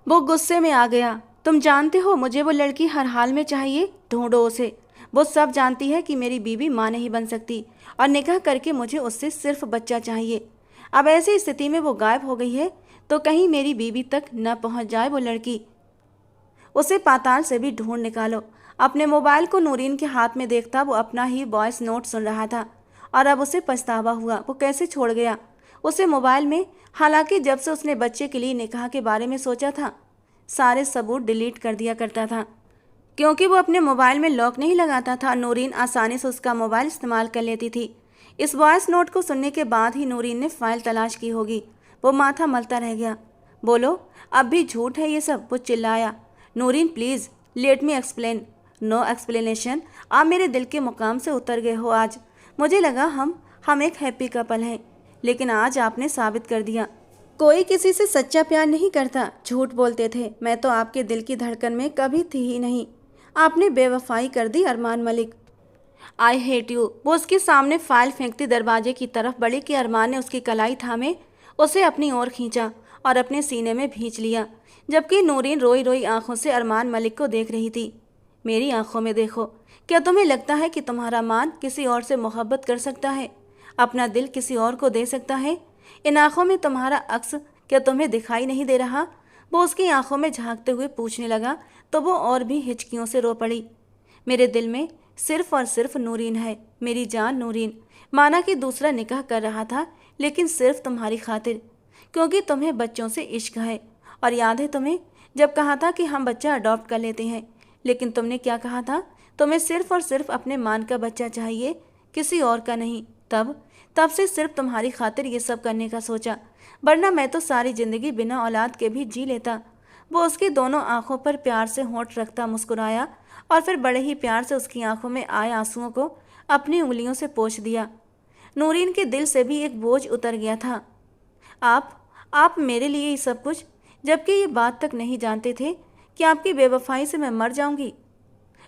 वो गुस्से में आ गया। तुम जानते हो मुझे वो लड़की हर हाल में चाहिए, ढूंढो उसे। वो सब जानती है कि मेरी बीवी माँ नहीं बन सकती और निकाह करके मुझे उससे सिर्फ बच्चा चाहिए। अब ऐसी स्थिति में वो गायब हो गई है तो कहीं मेरी बीवी तक न पहुँच जाए वो लड़की। उसे पाताल से भी ढूंढ निकालो। अपने मोबाइल को नूरीन के हाथ में देखता वो अपना ही वॉइस नोट सुन रहा था और अब उसे पछतावा हुआ वो कैसे छोड़ गया उसे मोबाइल में। हालांकि जब से उसने बच्चे के लिए निकाह के बारे में सोचा था, सारे सबूत डिलीट कर दिया करता था, क्योंकि वो अपने मोबाइल में लॉक नहीं लगाता था। नूरीन आसानी से उसका मोबाइल इस्तेमाल कर लेती थी। इस वॉइस नोट को सुनने के बाद ही नूरीन ने फाइल तलाश की होगी। वो माथा मलता रह गया। बोलो, अब भी झूठ है ये सब? वो चिल्लाया। Noorin please let me explain. No explanation. आप मेरे दिल के मुकाम से उतर गए हो आज। मुझे लगा हम एक हैप्पी कपल हैं, लेकिन आज आपने साबित कर दिया कोई किसी से सच्चा प्यार नहीं करता। झूठ बोलते थे। मैं तो आपके दिल की धड़कन में कभी थी ही नहीं। आपने बेवफाई कर दी Armaan Malik. I hate you. वो उसके सामने फाइल फेंकती दरवाजे की तरफ बढ़ी कि अरमान ने उसकी कलाई थामे उसे अपनी ओर खींचा और अपने सीने में भींच लिया, जबकि नूरीन रोई रोई आंखों से अरमान मलिक को देख रही थी। मेरी आंखों में देखो। क्या तुम्हें लगता है कि तुम्हारा मान किसी और से मोहब्बत कर सकता है, अपना दिल किसी और को दे सकता है? इन आंखों में तुम्हारा अक्स क्या तुम्हें दिखाई नहीं दे रहा? वो उसकी आंखों में झांकते हुए पूछने लगा तो वो और भी हिचकियों से रो पड़ी। मेरे दिल में सिर्फ और सिर्फ नूरीन है, मेरी जान नूरीन। माना कि दूसरा निकाह कर रहा था, लेकिन सिर्फ तुम्हारी खातिर, क्योंकि तुम्हें बच्चों से इश्क है। और याद है तुम्हें जब कहा था कि हम बच्चा अडॉप्ट कर लेते हैं, लेकिन तुमने क्या कहा था? तुम्हें सिर्फ और सिर्फ अपने मान का बच्चा चाहिए, किसी और का नहीं। तब से सिर्फ तुम्हारी खातिर ये सब करने का सोचा, वरना मैं तो सारी ज़िंदगी बिना औलाद के भी जी लेता। वो उसकी दोनों आंखों पर प्यार से होंठ रखता मुस्कुराया और फिर बड़े ही प्यार से उसकी आंखों में आए आंसुओं को अपनी उंगलियों से पोंछ दिया। नूरीन के दिल से भी एक बोझ उतर गया था। आप मेरे लिए ही सब कुछ, जबकि ये बात तक नहीं जानते थे कि आपकी बेवफाई से मैं मर जाऊंगी।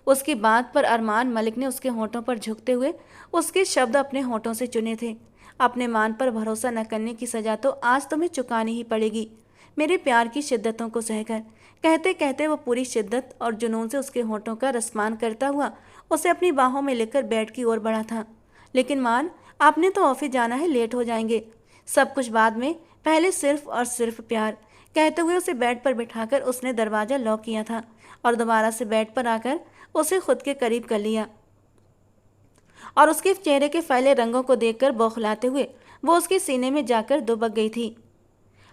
उसकी बात पर अरमान मलिक ने उसके होंठों पर झुकते हुए उसके शब्द अपने होंठों से चुने थे। अपने मान पर भरोसा न करने की सज़ा तो आज तुम्हें चुकानी ही पड़ेगी, मेरे प्यार की शिद्दतों को सहकर। कहते कहते वो पूरी शिद्दत और जुनून से उसके होठों का रसमान करता हुआ उसे अपनी बाहों में लेकर बेड की ओर बढ़ा था। लेकिन मान, आपने तो ऑफिस जाना है, लेट हो जाएंगे। सब कुछ बाद में, पहले सिर्फ और सिर्फ प्यार। कहते हुए उसे बेड पर बिठाकर उसने दरवाज़ा लॉक किया था और दोबारा से बेड पर आकर उसे खुद के करीब कर लिया और उसके चेहरे के फैले रंगों को देखकर बौखलाते हुए वो उसके सीने में जाकर दुबक गई थी।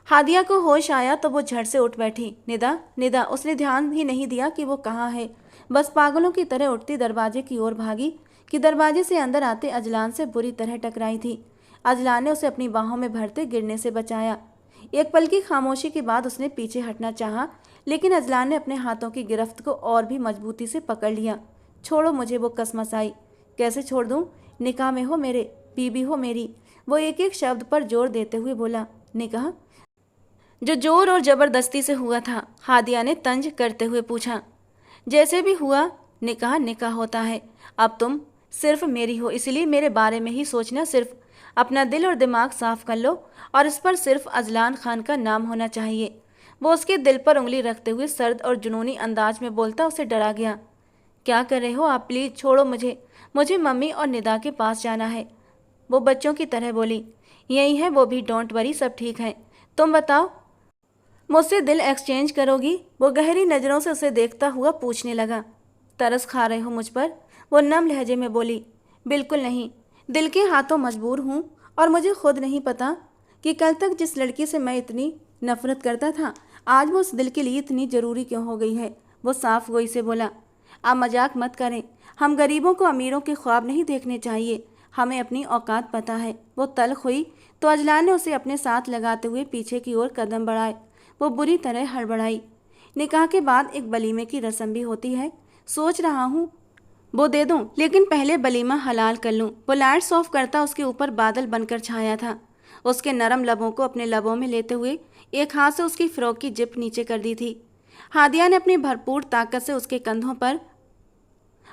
हादिया को होश आया तो वो झट से उठ बैठी। निदा, निदा। उसने ध्यान ही नहीं दिया कि वो कहाँ है। बस पागलों की तरह उठती दरवाजे की ओर भागी कि दरवाजे से अंदर आते अजलान से बुरी तरह टकराई थी। अजलान ने उसे अपनी बाहों में भरते गिरने से बचाया। एक पल की खामोशी के बाद उसने पीछे हटना चाहा, लेकिन अजलान ने अपने हाथों की गिरफ्त को और भी मजबूती से पकड़ लिया। छोड़ो मुझे, वो कसमसाई। कैसे छोड़ दूँ? निकाह में हो मेरे, बीबी हो मेरी। वो एक एक शब्द पर जोर देते हुए बोला। निकाह? जो जोर और जबरदस्ती से हुआ था, हादिया ने तंज करते हुए पूछा। जैसे भी हुआ, निकाह निकाह होता है। अब तुम सिर्फ मेरी हो, इसलिए मेरे बारे में ही सोचना। सिर्फ अपना दिल और दिमाग साफ कर लो और इस पर सिर्फ अजलान खान का नाम होना चाहिए। वो उसके दिल पर उंगली रखते हुए सर्द और जुनूनी अंदाज में बोलता उसे डरा गया। क्या कर रहे हो आप? प्लीज़ छोड़ो मुझे, मुझे मम्मी और निदा के पास जाना है। वो बच्चों की तरह बोली। यही है वो भी, डोंट वरी, सब ठीक है। तुम बताओ, मुझसे दिल एक्सचेंज करोगी? वो गहरी नज़रों से उसे देखता हुआ पूछने लगा। तरस खा रहे हो मुझ पर? वो नम लहजे में बोली। बिल्कुल नहीं, दिल के हाथों मजबूर हूँ और मुझे खुद नहीं पता कि कल तक जिस लड़की से मैं इतनी नफरत करता था, आज वो उस दिल के लिए इतनी ज़रूरी क्यों हो गई है। वो साफ गोई से बोला। आप मजाक मत करें, हम गरीबों को अमीरों के ख्वाब नहीं देखने चाहिए, हमें अपनी औकात पता है। वो तल्ख हुई तो अजलान ने उसे अपने साथ लगाते हुए पीछे की ओर कदम बढ़ाए। वो बुरी तरह हड़बड़ाई। निकाह के बाद एक वलीमे की रस्म भी होती है, सोच रहा हूँ वो दे दूँ, लेकिन पहले वलीमा हलाल कर लूँ। वो लाइट्स ऑफ करता उसके ऊपर बादल बनकर छाया था। उसके नरम लबों को अपने लबों में लेते हुए एक हाथ से उसकी फ्रॉक की जिप नीचे कर दी थी। हादिया ने अपनी भरपूर ताकत से उसके कंधों पर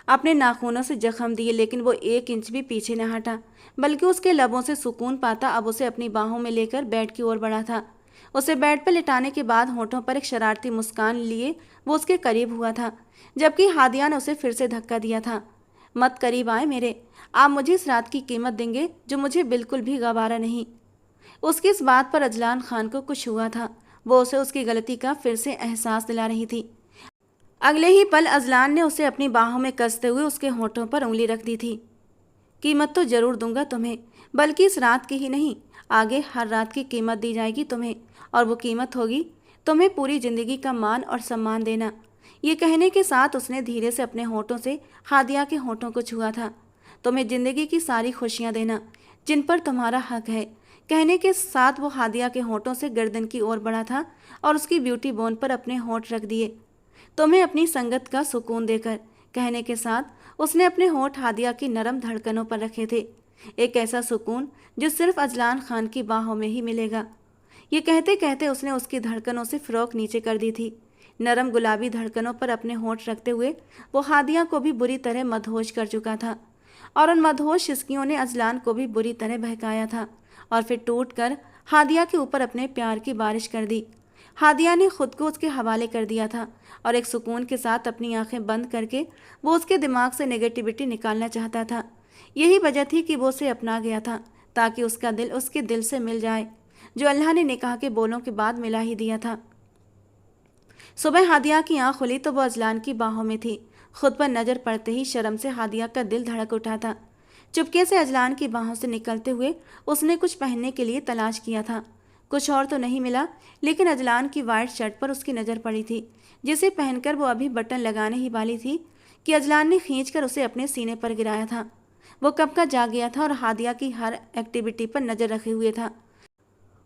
अपने नाखूनों से जख्म दिए, लेकिन वो 1 इंच भी पीछे न हटा, बल्कि उसके लबों से सुकून पाता अब उसे अपनी बाहों में लेकर बेड की ओर बढ़ा था। उसे बेड पर लिटाने के बाद होठों पर एक शरारती मुस्कान लिए वो उसके करीब हुआ था, जबकि हादिया ने उसे फिर से धक्का दिया था। मत करीब आए मेरे, आप मुझे इस रात की कीमत देंगे जो मुझे बिल्कुल भी गवारा नहीं। उसकी इस बात पर अजलान खान को कुछ हुआ था। वो उसे उसकी गलती का फिर से एहसास दिला रही थी। अगले ही पल अजलान ने उसे अपनी बाहों में कसते हुए उसके होठों पर उंगली रख दी थी। कीमत तो जरूर दूंगा तुम्हें, बल्कि इस रात की ही नहीं, आगे हर रात की कीमत दी जाएगी तुम्हें, और वो कीमत होगी तुम्हें पूरी जिंदगी का मान और सम्मान देना। ये कहने के साथ उसने धीरे से अपने होठों से हादिया के होठों को छुआ था। तुम्हें जिंदगी की सारी खुशियां देना जिन पर तुम्हारा हक है। कहने के साथ वो हादिया के होठों से गर्दन की ओर बढ़ा था और उसकी ब्यूटी बोन पर अपने होठ रख दिए। तुम्हें अपनी संगत का सुकून देकर, कहने के साथ उसने अपने होठ हादिया की नरम धड़कनों पर रखे थे। एक ऐसा सुकून जो सिर्फ अजलान खान की बाहों में ही मिलेगा। ये कहते कहते उसने उसकी धड़कनों से फ्रॉक नीचे कर दी थी। नरम गुलाबी धड़कनों पर अपने होठ रखते हुए वो हादिया को भी बुरी तरह मदहोश कर चुका था, और उन मदहोश सिसकियों ने अजलान को भी बुरी तरह बहकाया था और फिर टूट कर हादिया के ऊपर अपने प्यार की बारिश कर दी। हादिया ने खुद को उसके हवाले कर दिया था और एक सुकून के साथ अपनी आंखें बंद करके वो उसके दिमाग से नेगेटिविटी निकालना चाहता था। यही वजह थी कि वो उसे अपना गया था, ताकि उसका दिल उसके दिल से मिल जाए, जो अल्लाह ने निकाह के बोलों के बाद मिला ही दिया था। सुबह हादिया की आंख खुली तो वो अजलान की बाहों में थी। खुद पर नजर पड़ते ही शर्म से हादिया का दिल धड़क उठा था। चुपके से अजलान की बाहों से निकलते हुए उसने कुछ पहनने के लिए तलाश किया था। कुछ और तो नहीं मिला, लेकिन अजलान की वाइट शर्ट पर उसकी नज़र पड़ी थी, जिसे पहनकर वो अभी बटन लगाने ही वाली थी कि अजलान ने खींचकर उसे अपने सीने पर गिराया था। वो कब का जाग गया था और हादिया की हर एक्टिविटी पर नज़र रखे हुए था।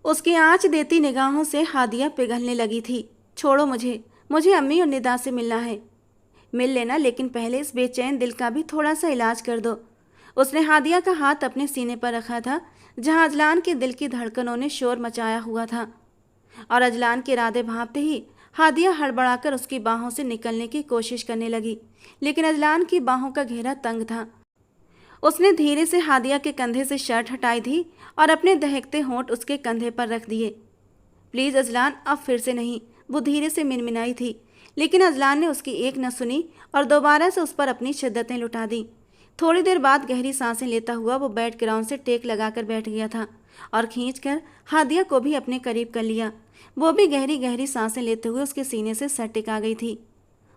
उसकी आँच देती निगाहों से हादिया पिघलने लगी थी। छोड़ो मुझे, मुझे अम्मी और निदा से मिलना है। मिल लेना, लेकिन पहले इस बेचैन दिल का भी थोड़ा सा इलाज कर दो। उसने हादिया का हाथ अपने सीने पर रखा था, जहां अजलान के दिल की धड़कनों ने शोर मचाया हुआ था, और अजलान के इरादे भांपते ही हादिया हड़बड़ाकर उसकी बाहों से निकलने की कोशिश करने लगी, लेकिन अजलान की बाहों का घेरा तंग था। उसने धीरे से हादिया के कंधे से शर्ट हटाई थी और अपने दहकते होंठ उसके कंधे पर रख दिए। प्लीज़ अजलान, अब फिर से नहीं, वो धीरे से मिनमिनाई थी, लेकिन अजलान ने उसकी एक न सुनी और दोबारा से उस पर अपनी शिद्दतें लुटा दी। थोड़ी देर बाद गहरी सांसें लेता हुआ वो बैट ग्राउंड से टेक लगाकर बैठ गया था और खींचकर हादिया को भी अपने करीब कर लिया। वो भी गहरी गहरी सांसें लेते हुए उसके सीने से सर टिका गई थी।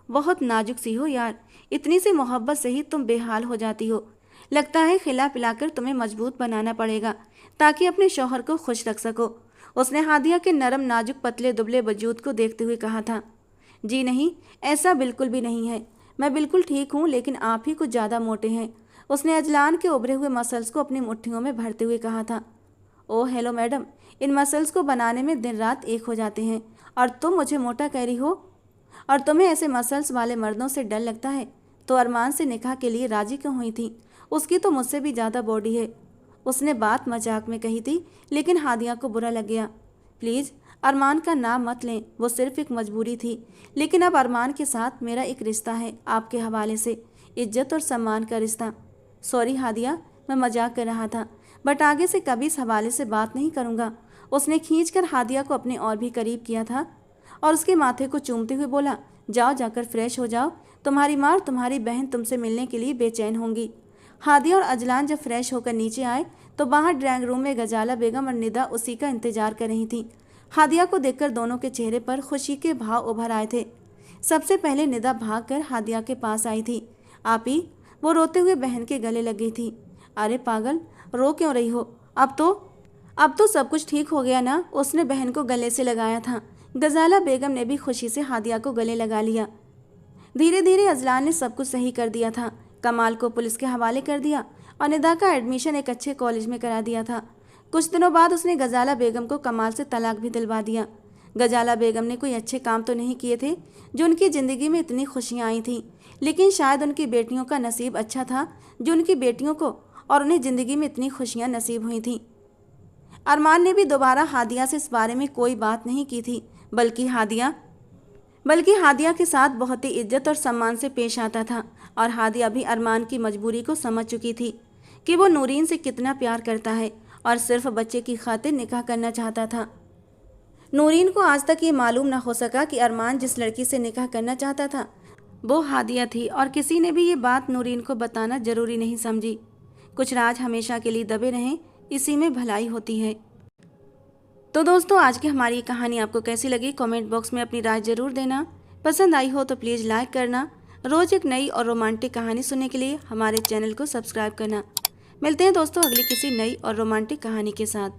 बहुत नाजुक सी हो यार, इतनी सी मोहब्बत से ही तुम बेहाल हो जाती हो। लगता है खिला पिलाकर तुम्हें मजबूत बनाना पड़ेगा ताकि अपने शौहर को खुश रख सको, उसने हादिया के नरम नाजुक पतले दुबले वजूद को देखते हुए कहा था। जी नहीं, ऐसा बिल्कुल भी नहीं है, मैं बिल्कुल ठीक हूँ, लेकिन आप ही कुछ ज़्यादा मोटे हैं, उसने अजलान के उभरे हुए मसल्स को अपनी मुट्ठियों में भरते हुए कहा था। ओह हेलो मैडम, इन मसल्स को बनाने में दिन रात एक हो जाते हैं और तुम मुझे मोटा कह रही हो? और तुम्हें ऐसे मसल्स वाले मर्दों से डर लगता है तो अरमान से निकाह के लिए राजी क्यों हुई थी? उसकी तो मुझसे भी ज़्यादा बॉडी है। उसने बात मजाक में कही थी, लेकिन हादिया को बुरा लग गया। प्लीज़ अरमान का नाम मत लें, वो सिर्फ एक मजबूरी थी, लेकिन अब अरमान के साथ मेरा एक रिश्ता है आपके हवाले से, इज्जत और सम्मान का रिश्ता। सॉरी हादिया, मैं मजाक कर रहा था, बट आगे से कभी इस हवाले से बात नहीं करूँगा। उसने खींचकर हादिया को अपने और भी करीब किया था और उसके माथे को चूमते हुए बोला, जाओ जाकर फ्रेश हो जाओ, तुम्हारी माँ और तुम्हारी बहन तुमसे मिलने के लिए बेचैन होंगी। हादिया और अजलान जब फ्रेश होकर नीचे आए तो बाहर ड्राइंग रूम में गजाला बेगम और निदा उसी का इंतजार कर रही थी। हादिया को देखकर दोनों के चेहरे पर खुशी के भाव उभर आए थे। सबसे पहले निदा भागकर हादिया के पास आई थी। आपी, वो रोते हुए बहन के गले लग गई थी। अरे पागल, रो क्यों रही हो? अब तो सब कुछ ठीक हो गया ना, उसने बहन को गले से लगाया था। गजाला बेगम ने भी खुशी से हादिया को गले लगा लिया। धीरे धीरे अजलान ने सब कुछ सही कर दिया था। कमाल को पुलिस के हवाले कर दिया और निदा का एडमिशन एक अच्छे कॉलेज में करा दिया था। कुछ दिनों बाद उसने गजाला बेगम को कमाल से तलाक भी दिलवा दिया। गजाला बेगम ने कोई अच्छे काम तो नहीं किए थे जो उनकी ज़िंदगी में इतनी खुशियाँ आई थीं, लेकिन शायद उनकी बेटियों का नसीब अच्छा था जो उनकी बेटियों को और उन्हें ज़िंदगी में इतनी खुशियाँ नसीब हुई थीं। अरमान ने भी दोबारा हादिया से इस बारे में कोई बात नहीं की थी, बल्कि हादिया के साथ बहुत ही इज्जत और सम्मान से पेश आता था। और हादिया भी अरमान की मजबूरी को समझ चुकी थी कि वो नूरीन से कितना प्यार करता है और सिर्फ बच्चे की खातिर निकाह करना चाहता था। नूरीन को आज तक ये मालूम न हो सका कि अरमान जिस लड़की से निकाह करना चाहता था वो हादिया थी, और किसी ने भी ये बात नूरीन को बताना जरूरी नहीं समझी। कुछ राज हमेशा के लिए दबे रहें, इसी में भलाई होती है। तो दोस्तों, आज की हमारी कहानी आपको कैसी लगी कमेंट बॉक्स में अपनी राय जरूर देना। पसंद आई हो तो प्लीज़ लाइक करना। रोज़ एक नई और रोमांटिक कहानी सुनने के लिए हमारे चैनल को सब्सक्राइब करना। मिलते हैं दोस्तों अगली किसी नई और रोमांटिक कहानी के साथ।